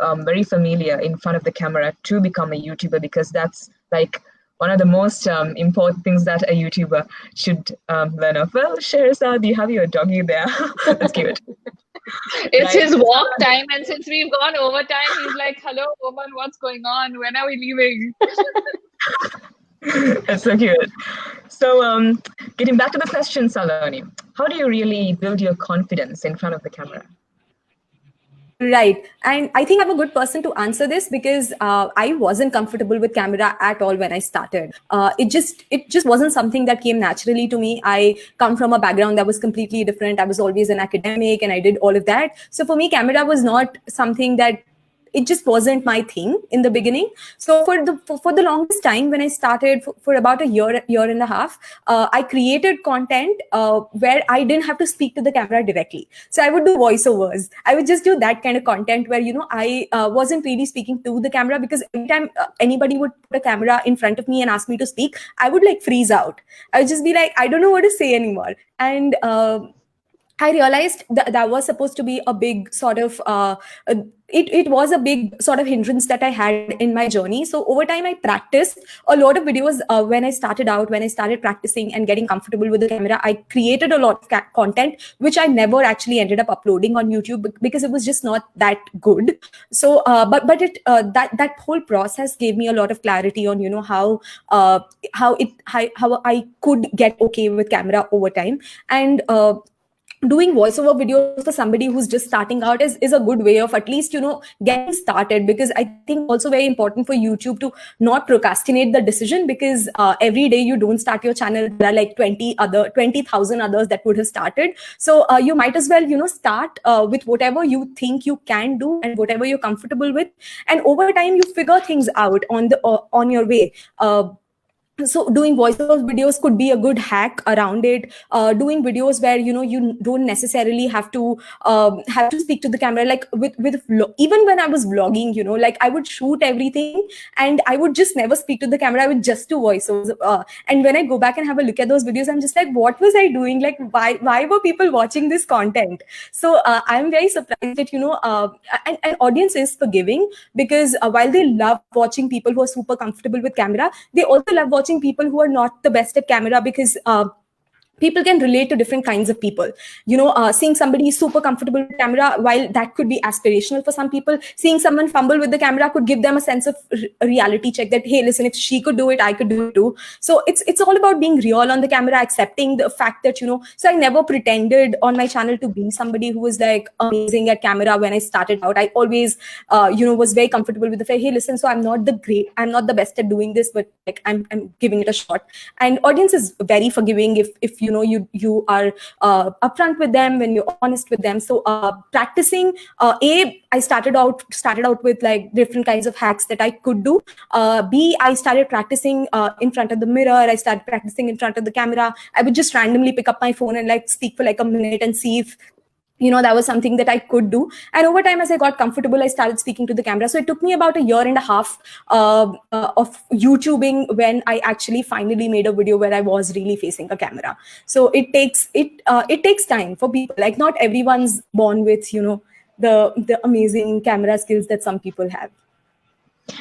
very familiar in front of the camera to become a YouTuber, because that's like one of the most important things that a YouTuber should learn of. Well, Scherezade, you have your doggy there. That's cute. It's right. His walk time, and since we've gone over time, he's like, hello, woman, what's going on? When are we leaving? That's so cute. So getting back to the question, Saloni, how do you really build your confidence in front of the camera? Right. And I think I'm a good person to answer this because I wasn't comfortable with camera at all when I started. It just wasn't something that came naturally to me. I come from a background that was completely different. I was always an academic and I did all of that. So for me, camera was not something that, it just wasn't my thing in the beginning. So for the longest time, when I started for about a year and a half, I created content where I didn't have to speak to the camera directly. So I would do voiceovers. I would just do that kind of content where, I wasn't really speaking to the camera, because every time anybody would put a camera in front of me and ask me to speak, I would like freeze out. I would just be like, I don't know what to say anymore. And I realized that was supposed to be a big sort of, it was a big sort of hindrance that I had in my journey. So over time, I practiced a lot of videos when I started practicing and getting comfortable with the camera. I created a lot of content, which I never actually ended up uploading on YouTube because it was just not that good. So, but that whole process gave me a lot of clarity on, how I could get okay with camera over time. And doing voiceover videos for somebody who's just starting out is a good way of at least, getting started, because I think also very important for YouTube to not procrastinate the decision, because every day you don't start your channel, there are like 20,000 others that would have started. So you might as well, start with whatever you think you can do and whatever you're comfortable with. And over time, you figure things out on your way. So doing voiceover videos could be a good hack around it. Doing videos where you don't necessarily have to speak to the camera, like even when I was vlogging, like I would shoot everything and I would just never speak to the camera. I would just do voiceovers. And when I go back and have a look at those videos, I'm just like, what was I doing? Like, why were people watching this content? So I'm very surprised that and audience is forgiving, because while they love watching people who are super comfortable with camera, they also love watching people who are not the best at camera, because people can relate to different kinds of people. Seeing somebody super comfortable with camera, while that could be aspirational for some people, seeing someone fumble with the camera could give them a sense of reality check that, hey, listen, if she could do it, I could do it too. So it's all about being real on the camera, accepting the fact that, so I never pretended on my channel to be somebody who was like amazing at camera when I started out. I always, was very comfortable with the fact, hey, listen, so I'm not the best at doing this, but like I'm giving it a shot. And audience is very forgiving if you are upfront with them, when you're honest with them. So practicing, I started out with like different kinds of hacks that I could do. B, I started practicing in front of the mirror. I started practicing in front of the camera. I would just randomly pick up my phone and like speak for like a minute and see if that was something that I could do. And over time, as I got comfortable, I started speaking to the camera. So it took me about a year and a half of YouTubing when I actually finally made a video where I was really facing a camera. So it takes time for people. Like, not everyone's born with, the amazing camera skills that some people have.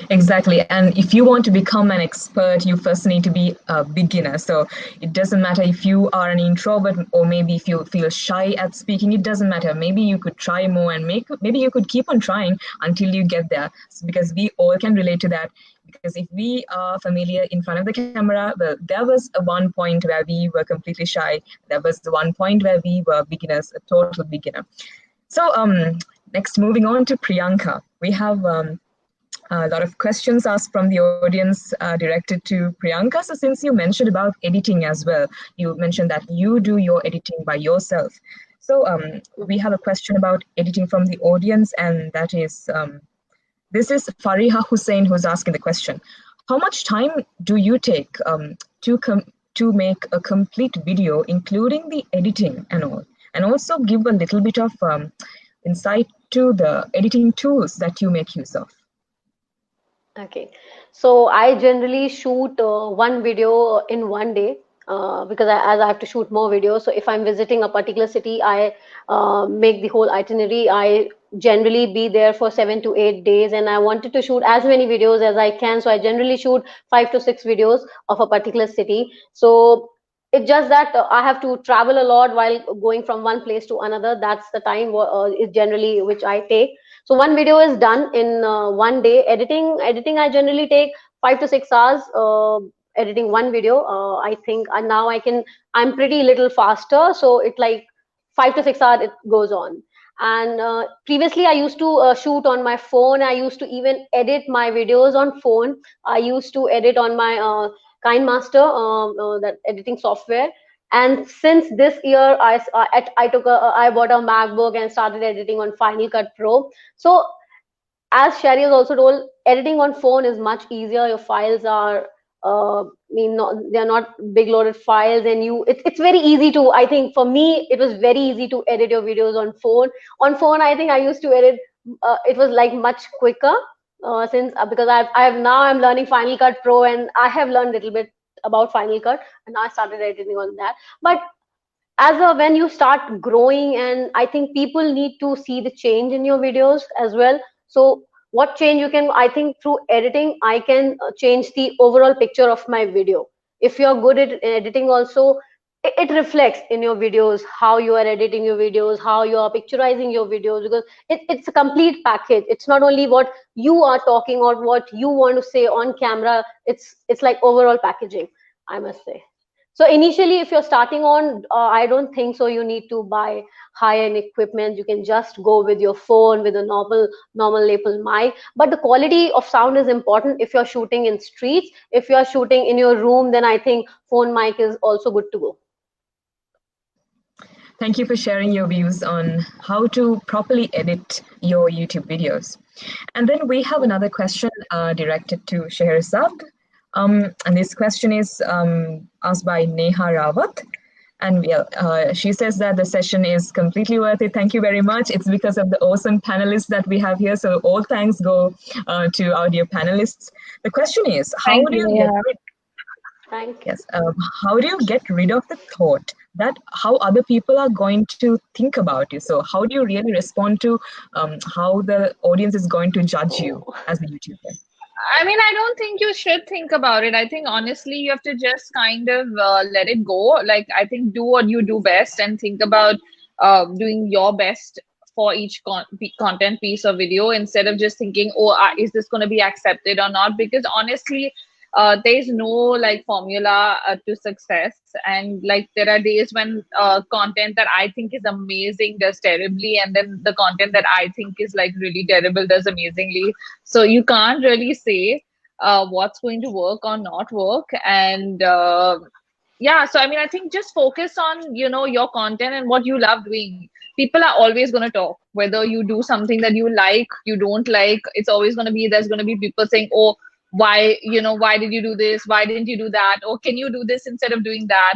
Exactly. And if you want to become an expert, you first need to be a beginner. So it doesn't matter if you are an introvert or maybe if you feel shy at speaking, it doesn't matter. Maybe you could try more and maybe you could keep on trying until you get there. Because we all can relate to that. Because if we are familiar in front of the camera, well, there was a one point where we were completely shy. There was the one point where we were beginners, a total beginner. So next, moving on to Priyanka. We have a lot of questions asked from the audience directed to Priyanka. So since you mentioned about editing as well, you mentioned that you do your editing by yourself. So we have a question about editing from the audience, and that is, this is Fariha Hussein who's asking the question. How much time do you take to make a complete video, including the editing and all? And also give a little bit of insight to the editing tools that you make use of. Okay, so I generally shoot one video in one day because as I have to shoot more videos. So if I'm visiting a particular city, I make the whole itinerary. I generally be there for 7 to 8 days, and I wanted to shoot as many videos as I can. So I generally shoot 5 to 6 videos of a particular city. So it's just that I have to travel a lot while going from one place to another. That's the time is generally which I take. So one video is done in one day. Editing, I generally take 5 to 6 hours editing one video. I think now I'm pretty little faster. So it like 5 to 6 hours it goes on. And previously I used to shoot on my phone. I used to even edit my videos on phone. I used to edit on my KineMaster, that editing software. And since this year, I bought a MacBook and started editing on Final Cut Pro. So as Sherry has also told, editing on phone is much easier. Your files are, they're not big loaded files, and it's very easy to. I think for me, it was very easy to edit your videos on phone. On phone, I think I used to edit. It was like much quicker because I'm learning Final Cut Pro, and I have learned a little bit about Final Cut, and I started editing on that. But when you start growing, and I think people need to see the change in your videos as well. So what change you can, I think through editing, I can change the overall picture of my video. If you're good at editing also, it reflects in your videos, how you are editing your videos, how you are picturizing your videos, because it's a complete package. It's not only what you are talking or what you want to say on camera. It's like overall packaging, I must say. So initially, if you're starting on, I don't think so you need to buy high-end equipment. You can just go with your phone with a normal lapel mic. But the quality of sound is important if you're shooting in streets. If you're shooting in your room, then I think phone mic is also good to go. Thank you for sharing your views on how to properly edit your YouTube videos. And then we have another question directed to Scherezade. And this question is asked by Neha Rawat. And she says that the session is completely worth it. Thank you very much. It's because of the awesome panelists that we have here. So all thanks go to our dear panelists. The question is, how do you get rid of the thought that how other people are going to think about you? So how do you really respond to how the audience is going to judge you as a YouTuber? I mean, I don't think you should think about it. I think honestly, you have to just kind of let it go. Like, I think do what you do best and think about doing your best for each content piece or video instead of just thinking, oh, is this going to be accepted or not? Because honestly, there's no like formula to success, and like there are days when content that I think is amazing does terribly, and then the content that I think is like really terrible does amazingly. So you can't really say what's going to work or not work. And yeah, so I mean, I think just focus on your content and what you love doing. People are always going to talk, whether you do something that you like, you don't like. It's always going to be, there's going to be people saying, oh, why did you do this? Why didn't you do that? Or can you do this instead of doing that?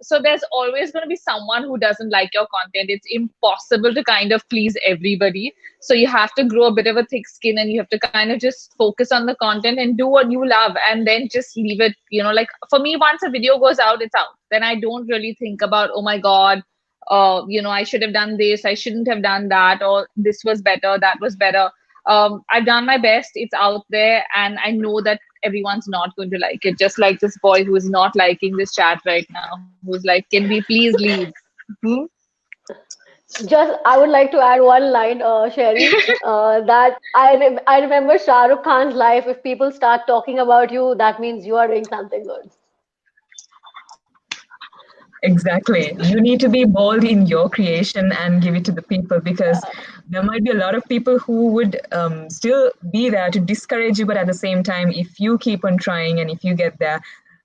So there's always going to be someone who doesn't like your content. It's impossible to kind of please everybody. So you have to grow a bit of a thick skin, and you have to kind of just focus on the content and do what you love, and then just leave it, like for me, once a video goes out, it's out. Then I don't really think about, oh my God, I should have done this, I shouldn't have done that, or this was better, that was better. I've done my best. It's out there, and I know that everyone's not going to like it. Just like this boy who is not liking this chat right now, who's like, "Can we please leave?" Hmm? Just, I would like to add one line, Sherry, that I remember Shah Rukh Khan's life. If people start talking about you, that means you are doing something good. Exactly. You need to be bold in your creation and give it to the people, because there might be a lot of people who would still be there to discourage you. But at the same time, if you keep on trying and if you get there,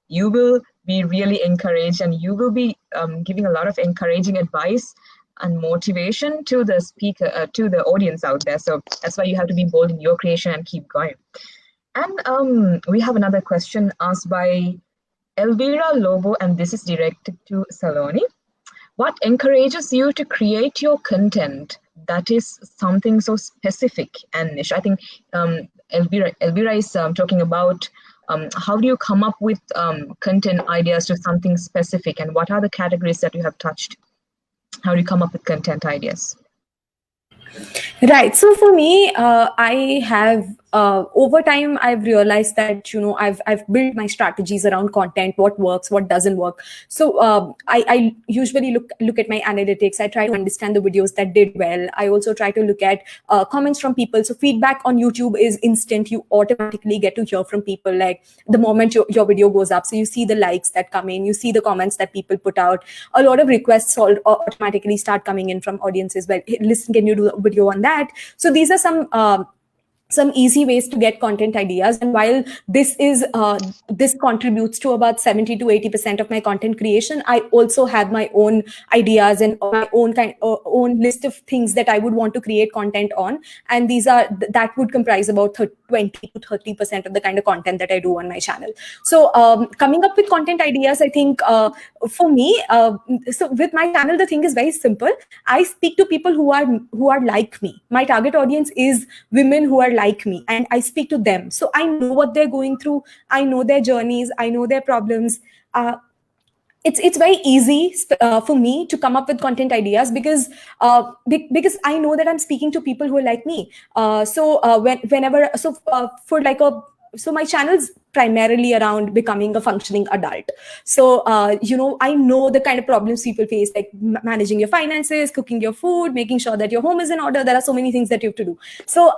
you will be really encouraged, and you will be giving a lot of encouraging advice and motivation to the speaker, to the audience out there. So that's why you have to be bold in your creation and keep going. And we have another question asked by Elvira Lobo, and this is directed to Saloni. What encourages you to create your content that is something so specific and niche? I think Elvira is talking about how do you come up with content ideas to something specific, and what are the categories that you have touched? How do you come up with content ideas? Right. So for me, I have over time I've realized that I've built my strategies around content, what works, what doesn't work. So I usually look at my analytics. I try to understand the videos that did well. I also try to look at comments from people. So feedback on YouTube is instant. You automatically get to hear from people like the moment your video goes up. So you see the likes that come in, you see the comments that people put out. A lot of requests automatically start coming in from audiences. Well, hey, listen, can you do a video on that? So these are some easy ways to get content ideas. And while this contributes to about 70 to 80% of my content creation, I also have my own ideas and my own list of things that I would want to create content on. And that would comprise about 20 to 30% of the kind of content that I do on my channel. So coming up with content ideas, I think for me, so with my channel, the thing is very simple. I speak to people who are like me. My target audience is women who are like me, and I speak to them. So I know what they're going through. I know their journeys. I know their problems. It's very easy for me to come up with content ideas because I know that I'm speaking to people who are like me. So my channel's primarily around becoming a functioning adult. So, I know the kind of problems people face, like managing your finances, cooking your food, making sure that your home is in order. There are so many things that you have to do. So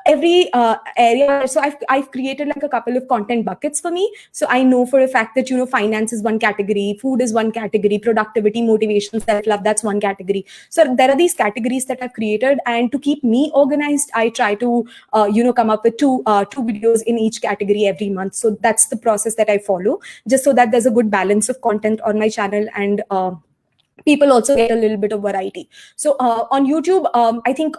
every area, so I've created like a couple of content buckets for me. So I know for a fact that, finance is one category, food is one category, productivity, motivation, self-love, that's one category. So there are these categories that I've created, and to keep me organized, I try to, come up with two videos in each category every month. So that's the process that I follow, just so that there's a good balance of content on my channel, and people also get a little bit of variety. So on YouTube, I think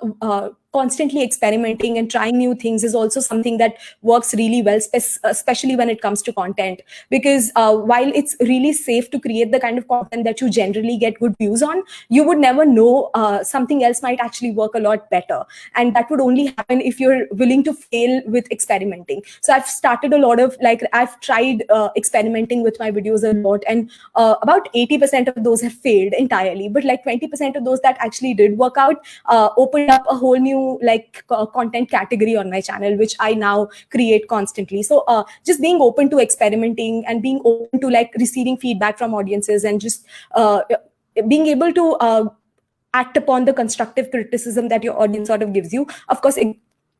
constantly experimenting and trying new things is also something that works really well, especially when it comes to content, because while it's really safe to create the kind of content that you generally get good views on, you would never know something else might actually work a lot better, and that would only happen if you're willing to fail with experimenting. So I've started a lot of, I've tried experimenting with my videos a lot, and about 80% of those have failed entirely, but 20% of those that actually did work out opened up a whole new content category on my channel, which I now create constantly. So just being open to experimenting and being open to receiving feedback from audiences, and just being able to act upon the constructive criticism that your audience sort of gives you. Of course,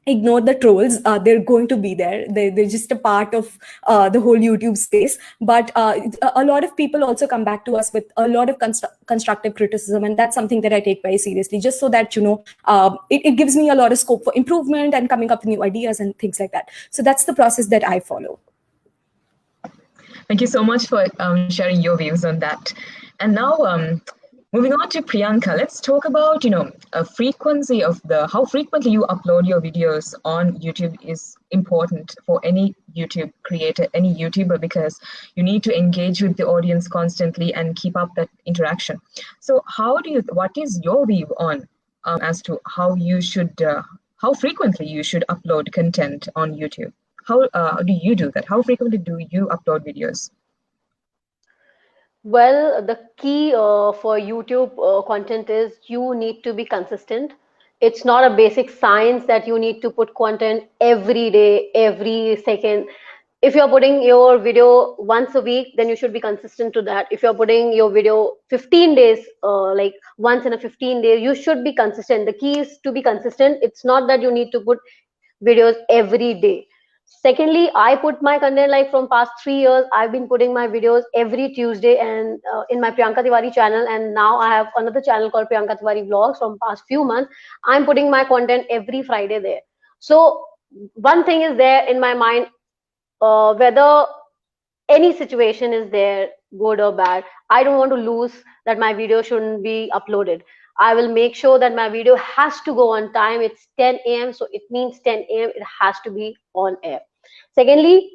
ignore the trolls. They're going to be there. They're just a part of the whole YouTube space. But a lot of people also come back to us with a lot of constructive criticism, and that's something that I take very seriously, just so that it gives me a lot of scope for improvement and coming up with new ideas and things like that. So that's the process that I follow. Thank you so much for sharing your views on that. And now, moving on to Priyanka, let's talk about, a frequency of how frequently you upload your videos on YouTube is important for any YouTube creator, any YouTuber, because you need to engage with the audience constantly and keep up that interaction. So what is your view on as to how frequently you should upload content on YouTube? How do you do that? How frequently do you upload videos? Well, the key for YouTube content is you need to be consistent. It's not a basic science that you need to put content every day, every second. If you're putting your video once a week, then you should be consistent to that. If you're putting your video 15 days, like once in a 15 days, you should be consistent. The key is to be consistent. It's not that you need to put videos every day. Secondly, I put my content like from past 3 years. I've been putting my videos every Tuesday and in my Priyanka Tiwari channel. And now I have another channel called Priyanka Tiwari Vlogs from past few months. I'm putting my content every Friday there. So one thing is there in my mind, whether any situation is there, good or bad, I don't want to lose that my video shouldn't be uploaded. I will make sure that my video has to go on time. It's 10 a.m. So it means 10 a.m. it has to be on air. Secondly,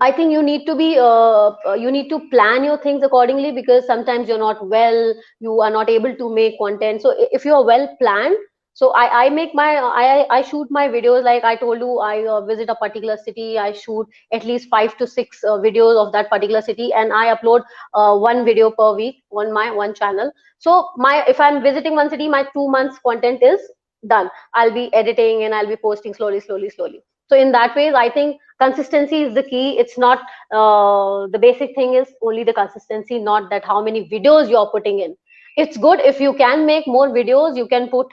I think you need to be you need to plan your things accordingly, because sometimes you're not well, you are not able to make content. So if you are well planned, so I make my I shoot my videos like I told you. I visit a particular city, I shoot at least 5 to 6 videos of that particular city, and I upload one video per week on my one channel. So my, if I'm visiting one city, my 2 months content is done. I'll be editing and I'll be posting slowly, slowly, slowly. So in that way, I think consistency is the key. It's not the basic thing is only the consistency, not that how many videos you're putting in. It's good if you can make more videos, you can put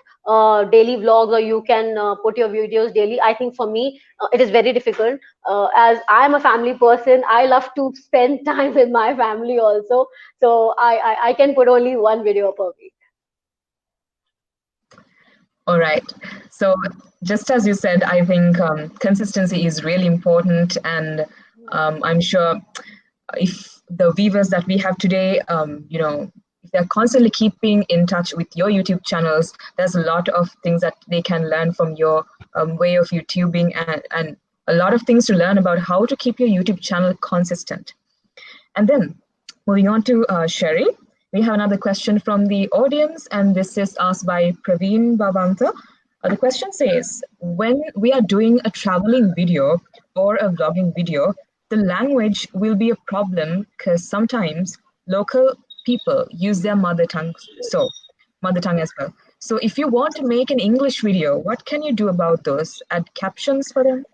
daily vlogs, or you can put your videos daily. I think for me, it is very difficult. As I'm a family person, I love to spend time with my family also. So I can put only one video per week. All right. So just as you said, I think consistency is really important. And I'm sure if the viewers that we have today, you know, if they're constantly keeping in touch with your YouTube channels, there's a lot of things that they can learn from your way of YouTubing, and a lot of things to learn about how to keep your YouTube channel consistent. And then moving on to Sherry. We have another question from the audience, and this is asked by Praveen Babanta. The question says, when we are doing a traveling video or a vlogging video, the language will be a problem because sometimes local people use their mother tongue as well. So if you want to make an English video, what can you do about those? Add captions for them?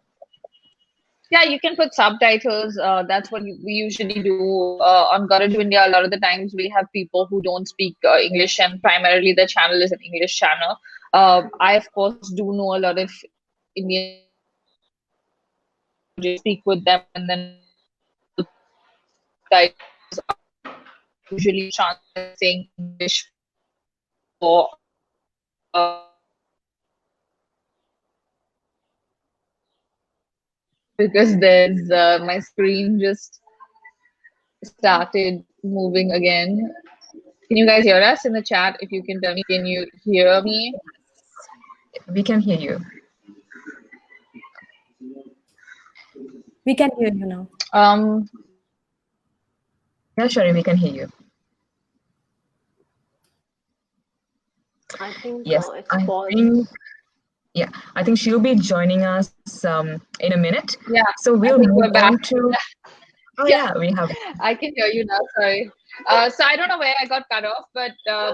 Yeah, you can put subtitles. That's what we usually do on Gotta Do India. A lot of the times we have people who don't speak English, and primarily the channel is an English channel. I, of course, do know a lot of Indian. Just speak with them, and then usually translating English for because there's my screen just started moving again. Can you guys hear us in the chat? If you can tell me, can you hear me? We can hear you. We can hear you now. Yeah, Sherry, we can hear you. I think yes, I think she'll be joining us in a minute. Yeah. So we'll move on to. Oh Yeah. We have. I can hear you now. Sorry. So I don't know where I got cut off, but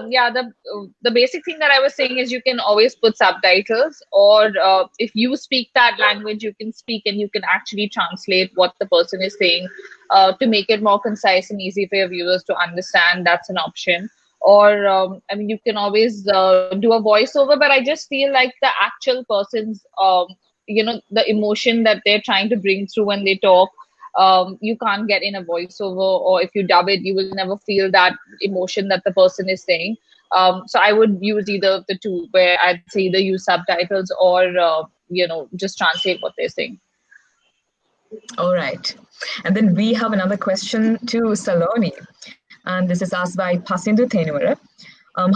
yeah, the basic thing that I was saying is you can always put subtitles, or if you speak that language, you can speak and you can actually translate what the person is saying to make it more concise and easy for your viewers to understand. That's an option. Or I mean, you can always do a voiceover, but I just feel like the actual person's you know, the emotion that they're trying to bring through when they talk, you can't get in a voiceover, or if you dub it, you will never feel that emotion that the person is saying. So I would use either of the two, where I'd say either use subtitles or you know, just translate what they're saying. All right. And then we have another question to Saloni. And this is asked by Pasindu Tenura.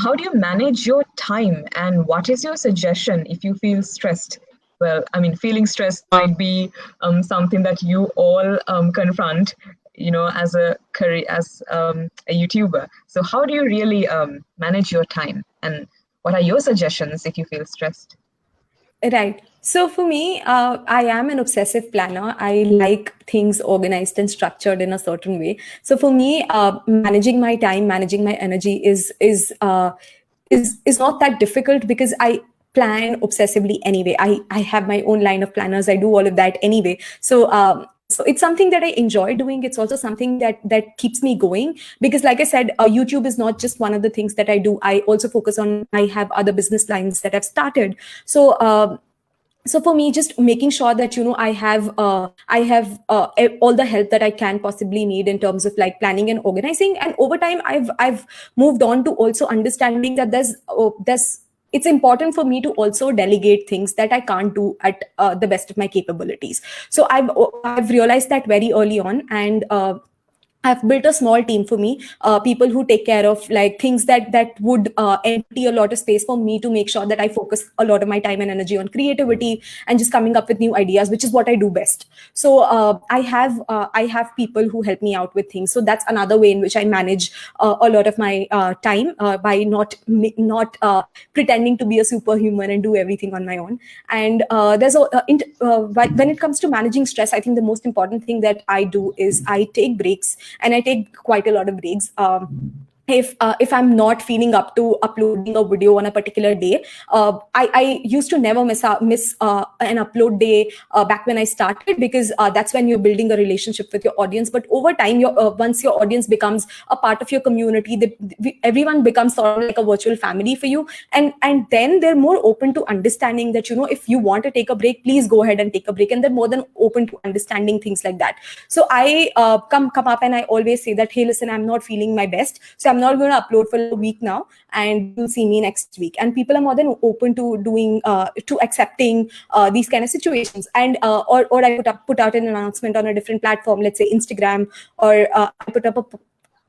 How do you manage your time, and what is your suggestion if you feel stressed? Well, I mean, feeling stressed might be something that you all confront, you know, as a career, as a YouTuber. So how do you really manage your time, and what are your suggestions if you feel stressed? Right. So for me, I am an obsessive planner. I like things organized and structured in a certain way. So for me, managing my time, managing my energy is not that difficult because I plan obsessively anyway. I have my own line of planners. I do all of that anyway. So it's something that I enjoy doing. It's also something that keeps me going because, like I said, YouTube is not just one of the things that I do. I also focus on. I have other business lines that I've started. So for me, just making sure that I have all the help that I can possibly need in terms of like planning and organizing. And over time, I've moved on to also understanding that there's it's important for me to also delegate things that I can't do at the best of my capabilities. So I've realized that very early on, and I've built a small team for me, people who take care of like things that would empty a lot of space for me to make sure that I focus a lot of my time and energy on creativity and just coming up with new ideas, which is what I do best. So I have people who help me out with things. So that's another way in which I manage a lot of my time by not pretending to be a superhuman and do everything on my own. And when it comes to managing stress, I think the most important thing that I do is I take breaks, and I take quite a lot of breaks. If I'm not feeling up to uploading a video on a particular day, I used to never miss an upload day back when I started, because that's when you're building a relationship with your audience. But over time, once your audience becomes a part of your community, everyone becomes sort of like a virtual family for you, and then they're more open to understanding that, if you want to take a break, please go ahead and take a break, and they're more than open to understanding things like that. So I come up and I always say that, hey, listen, I'm not feeling my best, so I'm not going to upload for a week now, and you'll see me next week. And people are more than open to doing to accepting these kind of situations. And or I put out an announcement on a different platform, let's say Instagram, or I put up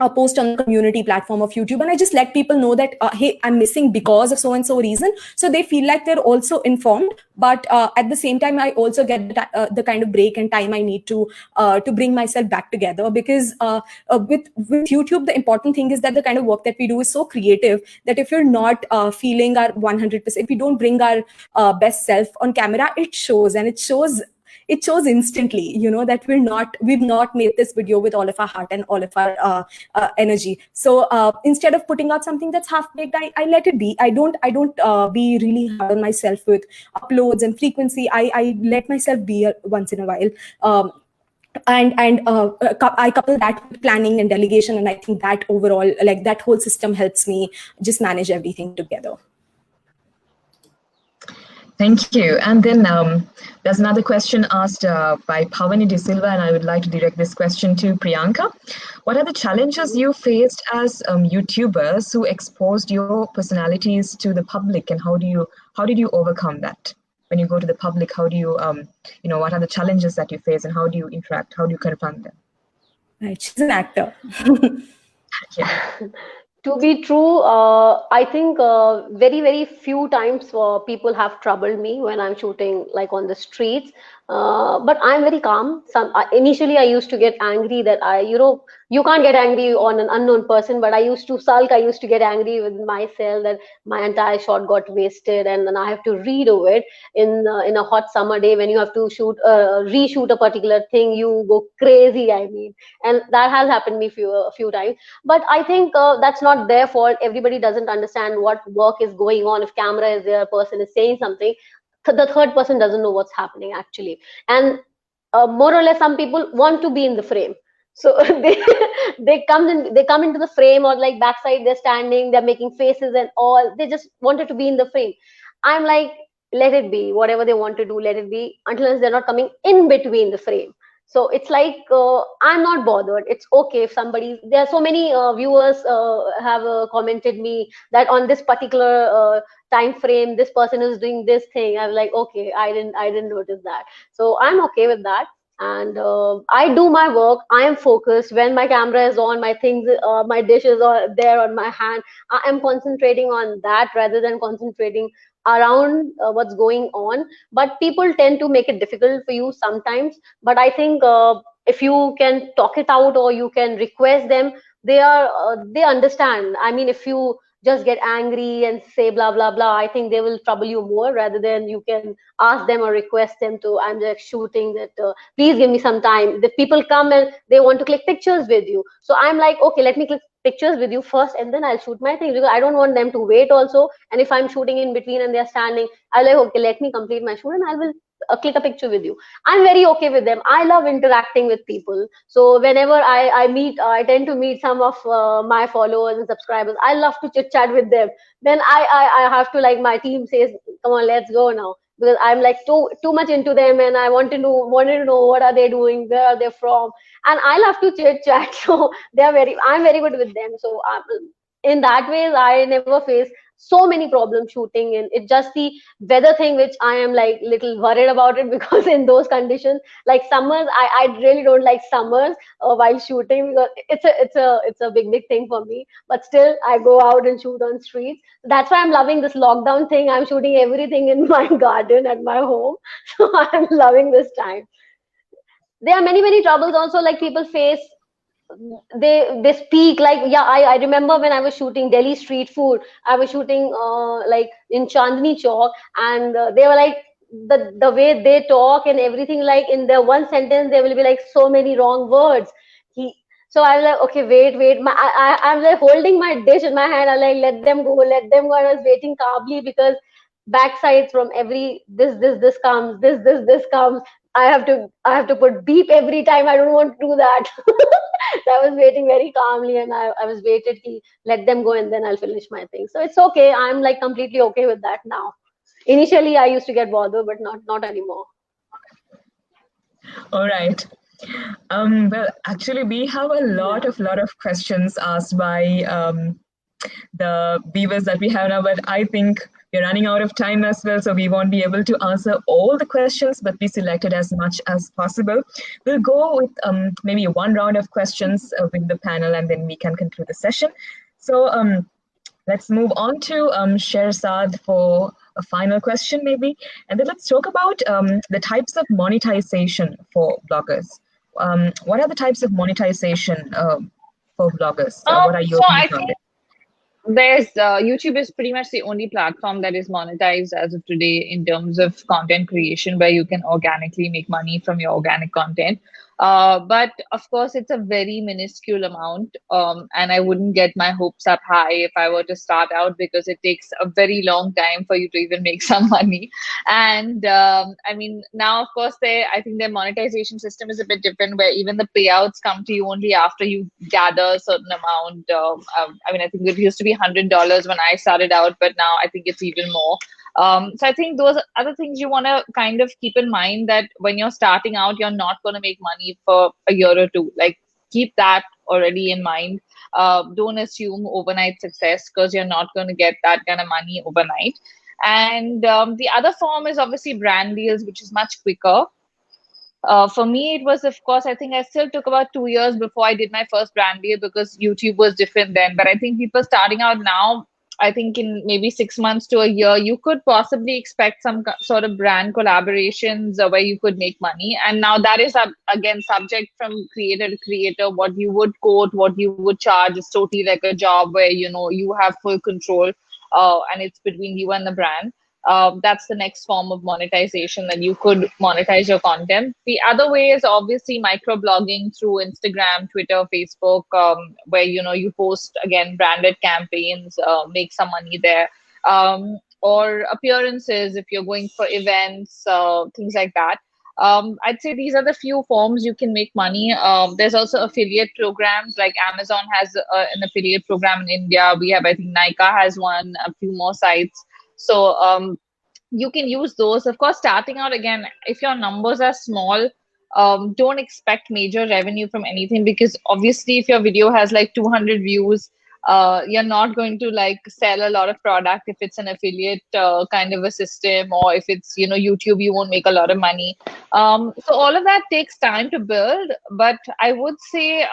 a post on the community platform of YouTube, and I just let people know that, hey, I'm missing because of so and so reason, so they feel like they're also informed. But at the same time, I also get the kind of break and time I need to bring myself back together, because with YouTube, the important thing is that the kind of work that we do is so creative that if you're not feeling our 100%, if we don't bring our best self on camera, it shows, and it shows instantly, that we've not made this video with all of our heart and all of our energy. So instead of putting out something that's half baked, I let it be. I don't be really hard on myself with uploads and frequency. I let myself be once in a while. And I couple that with planning and delegation, and I think that overall, like, that whole system helps me just manage everything together. Thank you. And then there's another question asked by Pavani De Silva, and I would like to direct this question to Priyanka. What are the challenges you faced as YouTubers who exposed your personalities to the public, and how did you overcome that? When you go to the public, how do you, what are the challenges that you face, and how do you interact? How do you confront them? Right, she's an actor. Yeah. To be true, I think very, very few times people have troubled me when I'm shooting like on the streets. But I'm very calm. Initially, I used to get angry that you can't get angry on an unknown person, but I used to sulk. I used to get angry with myself that my entire shot got wasted, and then I have to redo it in a hot summer day when you have to reshoot a particular thing. You go crazy. I mean, and that has happened me a few times. But I think that's not their fault. Everybody doesn't understand what work is going on. If camera is there, person is saying something, the third person doesn't know what's happening actually. And more or less, some people want to be in the frame, so they come into the frame, or like backside they're standing, they're making faces and all. They just wanted to be in the frame. I'm like, let it be, whatever they want to do, let it be, until they're not coming in between the frame. So it's like, I'm not bothered. It's okay if there are so many viewers have commented me that on this particular time frame, this person is doing this thing. I'm like, okay, I didn't notice that. So I'm okay with that. And I do my work. I am focused. When my camera is on, my things, my dishes are there on my hand, I am concentrating on that rather than concentrating around what's going on. But people tend to make it difficult for you sometimes. But I think if you can talk it out, or you can request them, they understand. I mean, if you just get angry and say blah blah blah. I think they will trouble you more, rather than you can ask them or request them to, I'm just shooting that, please give me some time. The people come and they want to click pictures with you, so I'm like, okay, let me click pictures with you first and then I'll shoot my thing, because I don't want them to wait also. And if I'm shooting in between and they're standing, I'll like, okay, let me complete my shoot and I will click a picture with you. I'm very okay with them. I love interacting with people. So whenever I meet, I tend to meet some of my followers and subscribers. I love to chit chat with them. Then I have to, like, my team says, come on, let's go now, because I'm like too much into them, and I wanted to know what are they doing, where are they from, and I love to chit chat. So I'm very good with them. So in that way, I never face so many problems shooting. And it's just the weather thing which I am like little worried about it, because in those conditions, like summers, I really don't like summers while shooting, because it's a big thing for me. But still, I go out and shoot on streets. That's why I'm loving this lockdown thing. I'm shooting everything in my garden at my home. So I'm loving this time. There are many troubles also, like people face. They speak like, yeah, I remember when I was shooting Delhi street food. I was shooting like in Chandni Chowk, and they were like, the way they talk and everything, like in their one sentence there will be like so many wrong words. So I was like, okay, wait. I'm like holding my dish in my hand. I'm like, let them go. And I was waiting calmly, because backsides from every this comes, this comes. I have to put beep every time. I don't want to do that. So I was waiting very calmly, and I was waited, let them go and then I'll finish my thing. So it's okay. I'm like completely okay with that now. Initially, I used to get bothered, but not anymore. All right. Well, actually, we have a lot of questions asked by the viewers that we have now, but I think we're running out of time as well, so we won't be able to answer all the questions, but we selected as much as possible. We'll go with maybe one round of questions with the panel, and then we can conclude the session. So let's move on to Scherezade for a final question maybe, and then let's talk about the types of monetization for bloggers. What are the types of monetization for bloggers? What are your views on it? There's YouTube is pretty much the only platform that is monetized as of today in terms of content creation, where you can organically make money from your organic content. But of course, it's a very minuscule amount, and I wouldn't get my hopes up high if I were to start out, because it takes a very long time for you to even make some money. And I mean, now of course, I think their monetization system is a bit different, where even the payouts come to you only after you gather a certain amount. I mean, I think it used to be $100 when I started out, but now I think it's even more. So I think those are other things you want to kind of keep in mind, that when you're starting out, you're not going to make money for a year or two. Like, keep that already in mind. Don't assume overnight success, because you're not going to get that kind of money overnight. And the other form is obviously brand deals, which is much quicker. For me, it was, of course, I think I still took about 2 years before I did my first brand deal, because YouTube was different then. But I think people starting out now, I think in maybe 6 months to a year, you could possibly expect some sort of brand collaborations where you could make money. And now that is, again, subject from creator to creator. What you would quote, what you would charge is totally like a job where, you know, you have full control, and it's between you and the brand. That's the next form of monetization, that you could monetize your content. The other way is obviously microblogging through Instagram, Twitter, Facebook, where, you know, you post, again, branded campaigns, make some money there, or appearances if you're going for events, things like that. I'd say these are the few forms you can make money. There's also affiliate programs, like Amazon has an affiliate program in India. We have, I think Nykaa has one, a few more sites. So you can use those. Of course, starting out, again, if your numbers are small, don't expect major revenue from anything, because obviously if your video has like 200 views, you're not going to like sell a lot of product if it's an affiliate kind of a system, or if it's, you know, YouTube, you won't make a lot of money. So all of that takes time to build, but I would say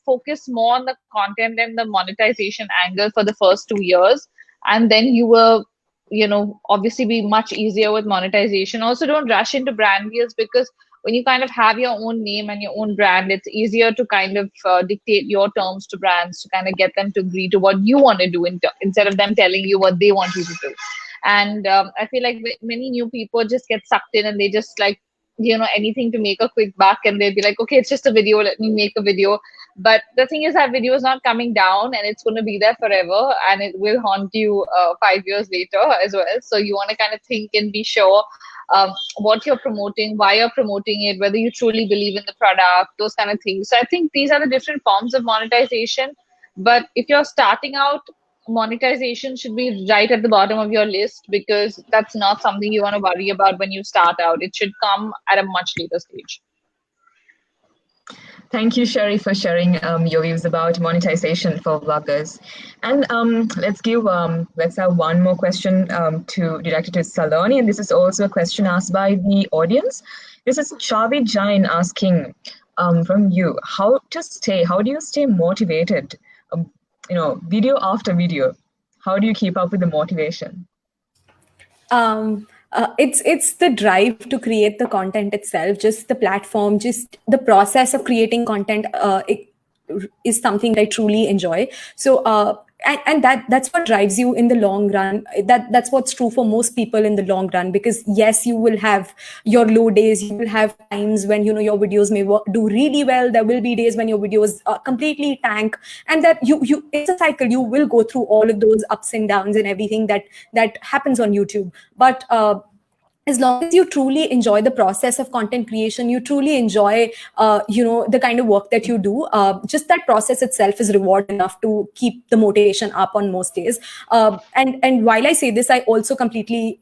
focus more on the content and the monetization angle for the first 2 years, and then you will, you know, obviously be much easier with monetization. Also, don't rush into brand deals, because when you kind of have your own name and your own brand, it's easier to kind of dictate your terms to brands to kind of get them to agree to what you want to do instead of them telling you what they want you to do. And I feel like many new people just get sucked in and they just like, anything to make a quick buck, and they'll be like, okay, it's just a video, let me make a video. But the thing is that video is not coming down, and it's going to be there forever, and it will haunt you 5 years later as well. So you want to kind of think and be sure what you're promoting, why you're promoting it, whether you truly believe in the product, those kind of things. So I think these are the different forms of monetization. But if you're starting out, monetization should be right at the bottom of your list, because that's not something you want to worry about when you start out. It should come at a much later stage. Thank you, Sherry, for sharing your views about monetization for bloggers. And let's have one more question directed to Saloni. And this is also a question asked by the audience. This is Chavi Jain asking from you, how do you stay motivated? Video after video, how do you keep up with the motivation? It's the drive to create the content itself, just the platform, just the process of creating content. It is something I truly enjoy. So and that's what drives you in the long run. That's what's true for most people in the long run, because yes, you will have your low days, you will have times when your videos may do really well. There will be days when your videos completely tank, and that you it's a cycle. You will go through all of those ups and downs and everything that happens on YouTube. But as long as you truly enjoy the process of content creation, you truly enjoy, the kind of work that you do, just that process itself is reward enough to keep the motivation up on most days. And while I say this, I also completely,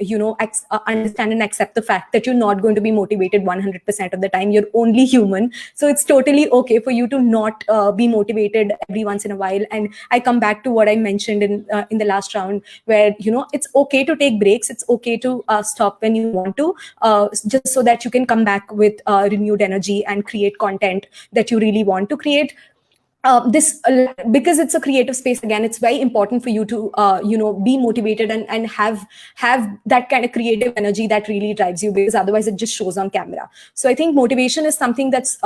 understand and accept the fact that you're not going to be motivated 100% of the time. You're only human. So it's totally okay for you to not be motivated every once in a while. And I come back to what I mentioned in the last round, where, it's okay to take breaks. It's okay to stop when you want to, just so that you can come back with renewed energy and create content that you really want to create. Because it's a creative space, again, it's very important for you to be motivated and have that kind of creative energy that really drives you, because otherwise it just shows on camera. So I think motivation is something that's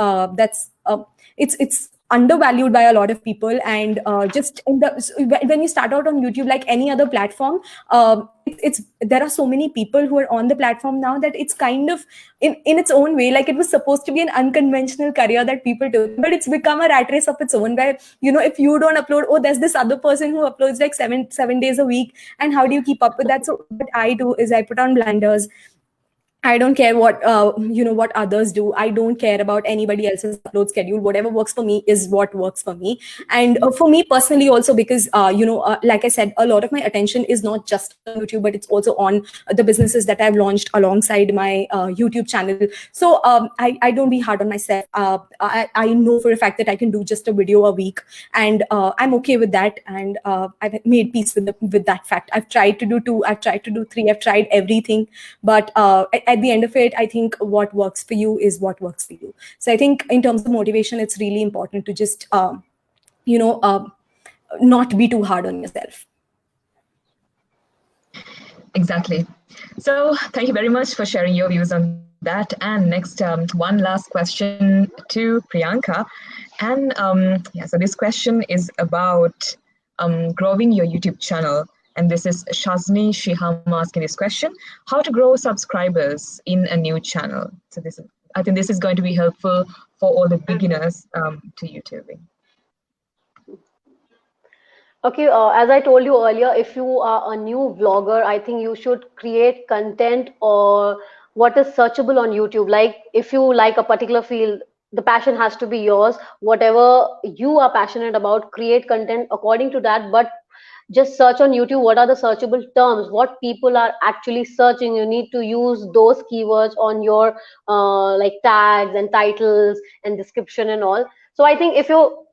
it's undervalued by a lot of people. And just when you start out on YouTube, like any other platform, there are so many people who are on the platform now that it's kind of in its own way, like it was supposed to be an unconventional career that people took, but it's become a rat race of its own, where if you don't upload, there's this other person who uploads like seven days a week, and how do you keep up with that? So what I do is I put on blinders. I don't care what what others do. I don't care about anybody else's upload schedule. Whatever works for me is what works for me. And for me personally also, because like I said, a lot of my attention is not just on YouTube, but it's also on the businesses that I've launched alongside my YouTube channel. So I don't be hard on myself. I know for a fact that I can do just a video a week, and I'm okay with that. And I've made peace with that fact. I've tried to do 2, I've tried to do 3, I've tried everything, but at the end of it, I think what works for you is what works for you. So I think in terms of motivation, it's really important to just, not be too hard on yourself. Exactly. So thank you very much for sharing your views on that. And next, one last question to Priyanka. And so this question is about growing your YouTube channel. And this is Saloni Srivastava asking this question: how to grow subscribers in a new channel? So I think this is going to be helpful for all the beginners to YouTubing. Okay, as I told you earlier, if you are a new vlogger, I think you should create content or what is searchable on YouTube. Like if you like a particular field, the passion has to be yours. Whatever you are passionate about, create content according to that. But just search on YouTube what are the searchable terms, what people are actually searching. You need to use those keywords on your like tags and titles and description and all. So I think if your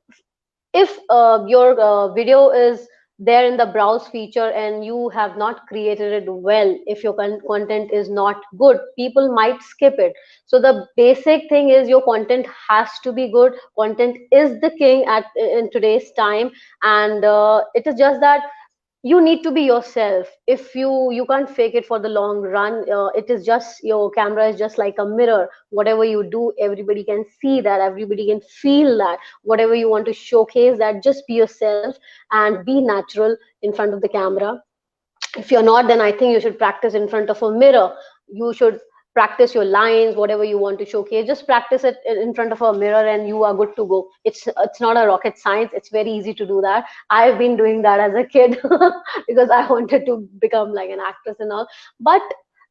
video is there in the browse feature and you have not created it well, if your content is not good, people might skip it. So the basic thing is your content has to be good. Content is the king in today's time, and it is just that you need to be yourself. If you can't fake it for the long run. It is just, your camera is just like a mirror. Whatever you do, everybody can see that, everybody can feel that. Whatever you want to showcase, that just be yourself and be natural in front of the camera. If you're not, then I think you should practice in front of a mirror. You should practice your lines, whatever you want to showcase, just practice it in front of a mirror and you are good to go. It's not a rocket science. It's very easy to do that. I've been doing that as a kid because I wanted to become like an actress and all. But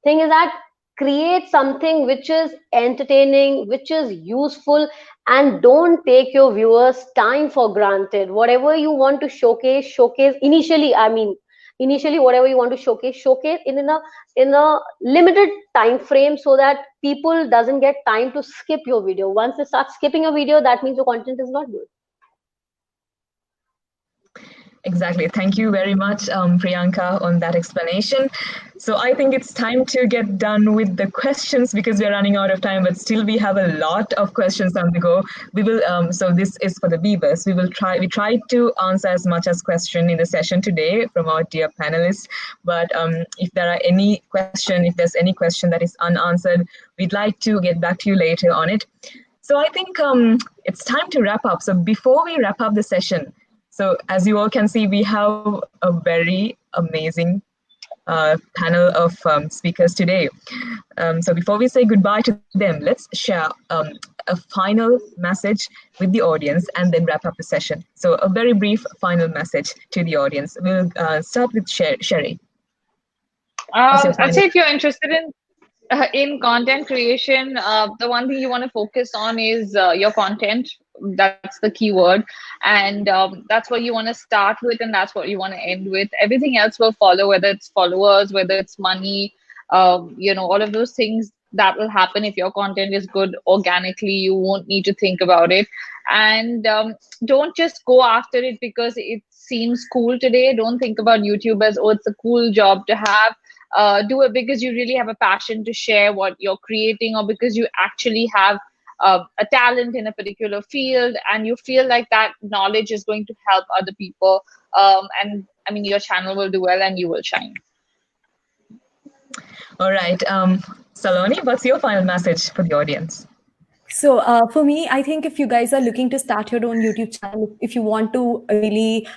thing is that create something which is entertaining, which is useful, and don't take your viewers time for granted. Whatever you want to showcase initially. I mean, initially, whatever you want to showcase in a limited time frame, so that people doesn't get time to skip your video. Once they start skipping your video, that means your content is not good. Exactly. Thank you very much, Priyanka, on that explanation. So I think it's time to get done with the questions because we're running out of time, but still we have a lot of questions on the go. We will, so this is for the viewers. We tried to answer as much as question in the session today from our dear panelists, but if there's any question that is unanswered, we'd like to get back to you later on it. So I think it's time to wrap up. So before we wrap up the session, so as you all can see, we have a very amazing panel of speakers today. So before we say goodbye to them, let's share a final message with the audience and then wrap up the session. So a very brief final message to the audience. We'll start with Sherry. I'd say if you're interested in content creation, the one thing you want to focus on is your content. That's the key word, and that's what you want to start with, and that's what you want to end with. Everything else will follow, whether it's followers, whether it's money, all of those things that will happen if your content is good organically. You won't need to think about it, and don't just go after it because it seems cool today. Don't think about YouTube as, oh, it's a cool job to have. Do it because you really have a passion to share what you're creating, or because you actually have a talent in a particular field and you feel like that knowledge is going to help other people. And I mean, your channel will do well and you will shine. All right. Saloni, what's your final message for the audience? So for me, I think if you guys are looking to start your own YouTube channel, if you want to really,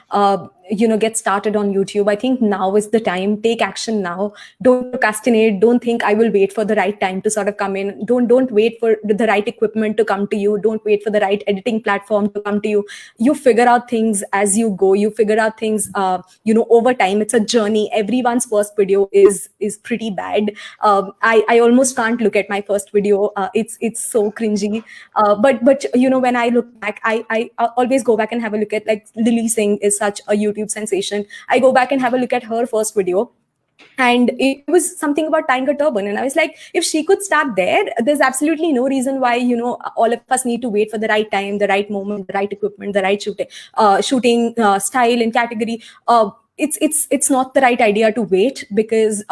get started on YouTube, I think now is the time. Take action now. Don't procrastinate. Don't think I will wait for the right time to sort of come in. Don't wait for the right equipment to come to you. Don't wait for the right editing platform to come to you. You figure out things as you go. You figure out things, over time. It's a journey. Everyone's first video is pretty bad. I almost can't look at my first video. It's so cringy. But when I look back, I always go back and have a look at, like, Lily Singh is such a YouTube sensation. I go back and have a look at her first video, and it was something about Tiger Turban, and I was like, if she could start there, there's absolutely no reason why all of us need to wait for the right time, the right moment, the right equipment, the right shooting style and category. It's not the right idea to wait, because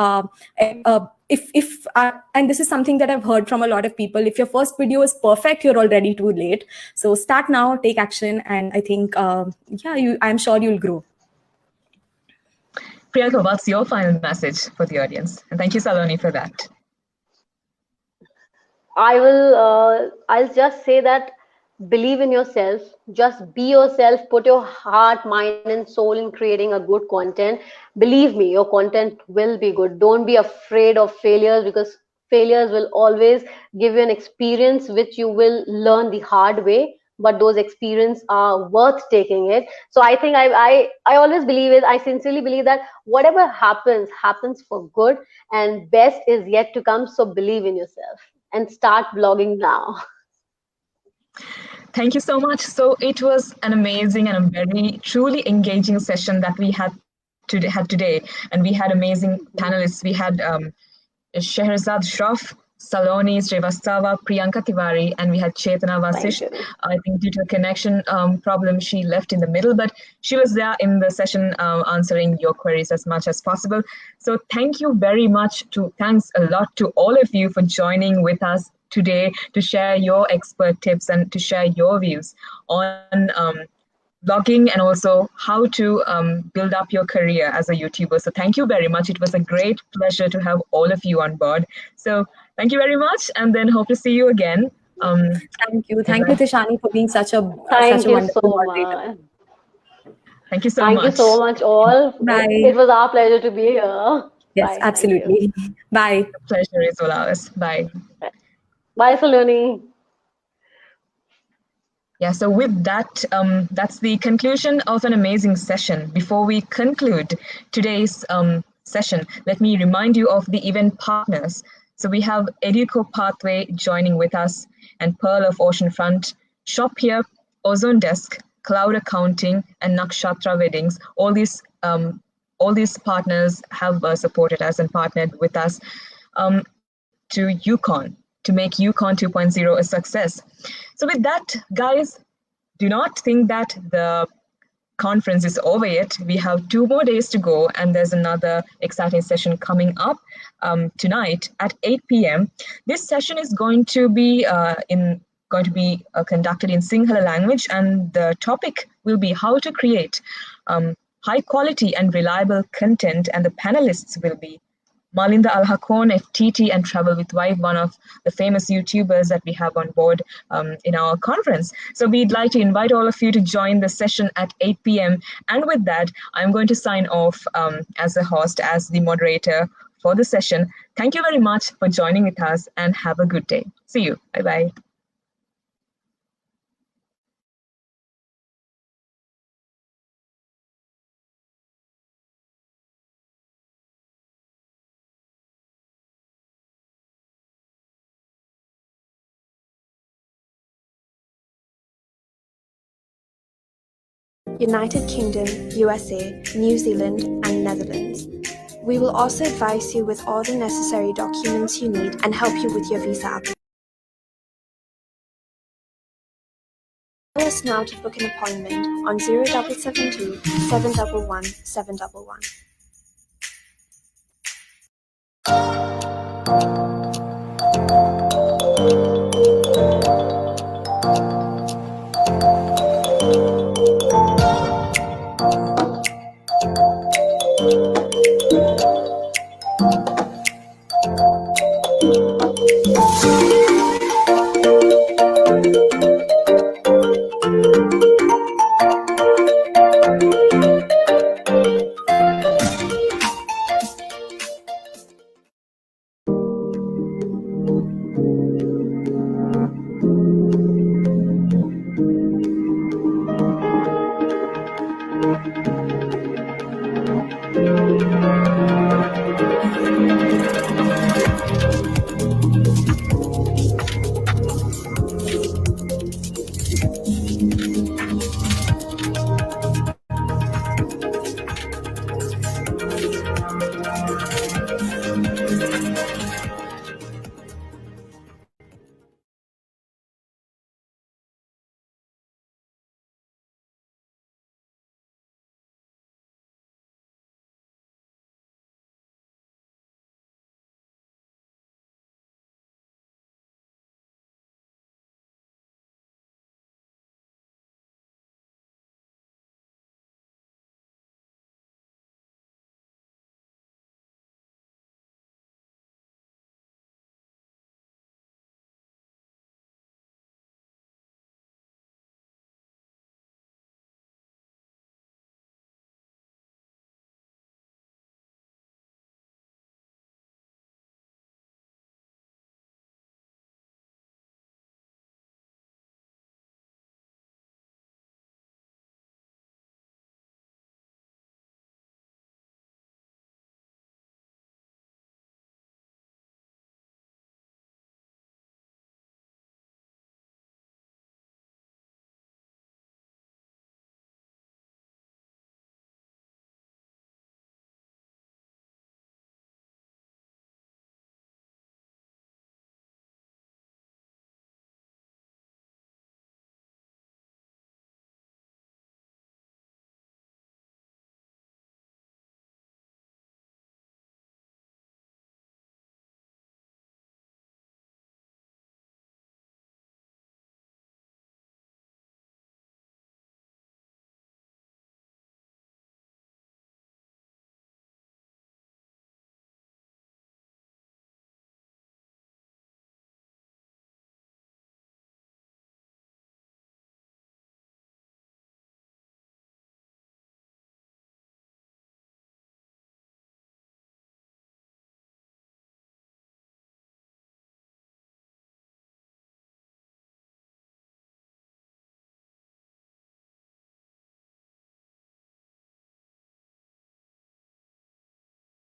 if and this is something that I've heard from a lot of people, if your first video is perfect, you're already too late. So start now, take action, and I think I'm sure you'll grow. Priyanka, what's your final message for the audience? And thank you, Saloni, for that. I'll just say that believe in yourself, just be yourself, put your heart, mind and soul in creating a good content. Believe me, your content will be good. Don't be afraid of failures, because failures will always give you an experience which you will learn the hard way, but those experiences are worth taking it. So I think I always believe it. I sincerely believe that whatever happens for good, and best is yet to come. So believe in yourself and start blogging now. Thank you so much. So it was an amazing and a very truly engaging session that we had today, and we had amazing panelists. We had Scherezade Shroff, Saloni Srivastava, Priyanka Tiwari, and we had Chetna Vasisth. I think due to a connection problem, she left in the middle, but she was there in the session answering your queries as much as possible. So thanks a lot to all of you for joining with us today to share your expert tips and to share your views on blogging and also how to build up your career as a YouTuber. So thank you very much. It was a great pleasure to have all of you on board. So thank you very much, and then hope to see you again. Thank you, Tishani, for being such a Thank you wonderful so moderator. much. Thank you so Thank you much. so much, all. Bye. It was our pleasure to be here. Yes, Bye. absolutely. Bye. The pleasure is all ours. Bye. Bye, Saloni. Yeah, so with that, that's the conclusion of an amazing session. Before we conclude today's session, let me remind you of the event partners. So we have Educo Pathway joining with us, and Pearl of Oceanfront, Shop Here, Ozone Desk, Cloud Accounting, and Nakshatra Weddings. All these partners have supported us and partnered with us to YouCon, to make YouCon 2.0 a success. So with that, guys, do not think that the conference is over yet. We have 2 more days to go, and there's another exciting session coming up tonight at 8 p.m. This session is going to be conducted in Sinhala language, and the topic will be how to create high quality and reliable content, and the panelists will be Malinda Alhakon, FTT, and Travel with Wife, one of the famous YouTubers that we have on board in our conference. So we'd like to invite all of you to join the session at 8 p.m. And with that, I'm going to sign off as a host, as the moderator for the session. Thank you very much for joining with us, and have a good day. See you. Bye-bye. United Kingdom, USA, New Zealand, and Netherlands. We will also advise you with all the necessary documents you need and help you with your visa application. Call us now to book an appointment on 0772 711 711.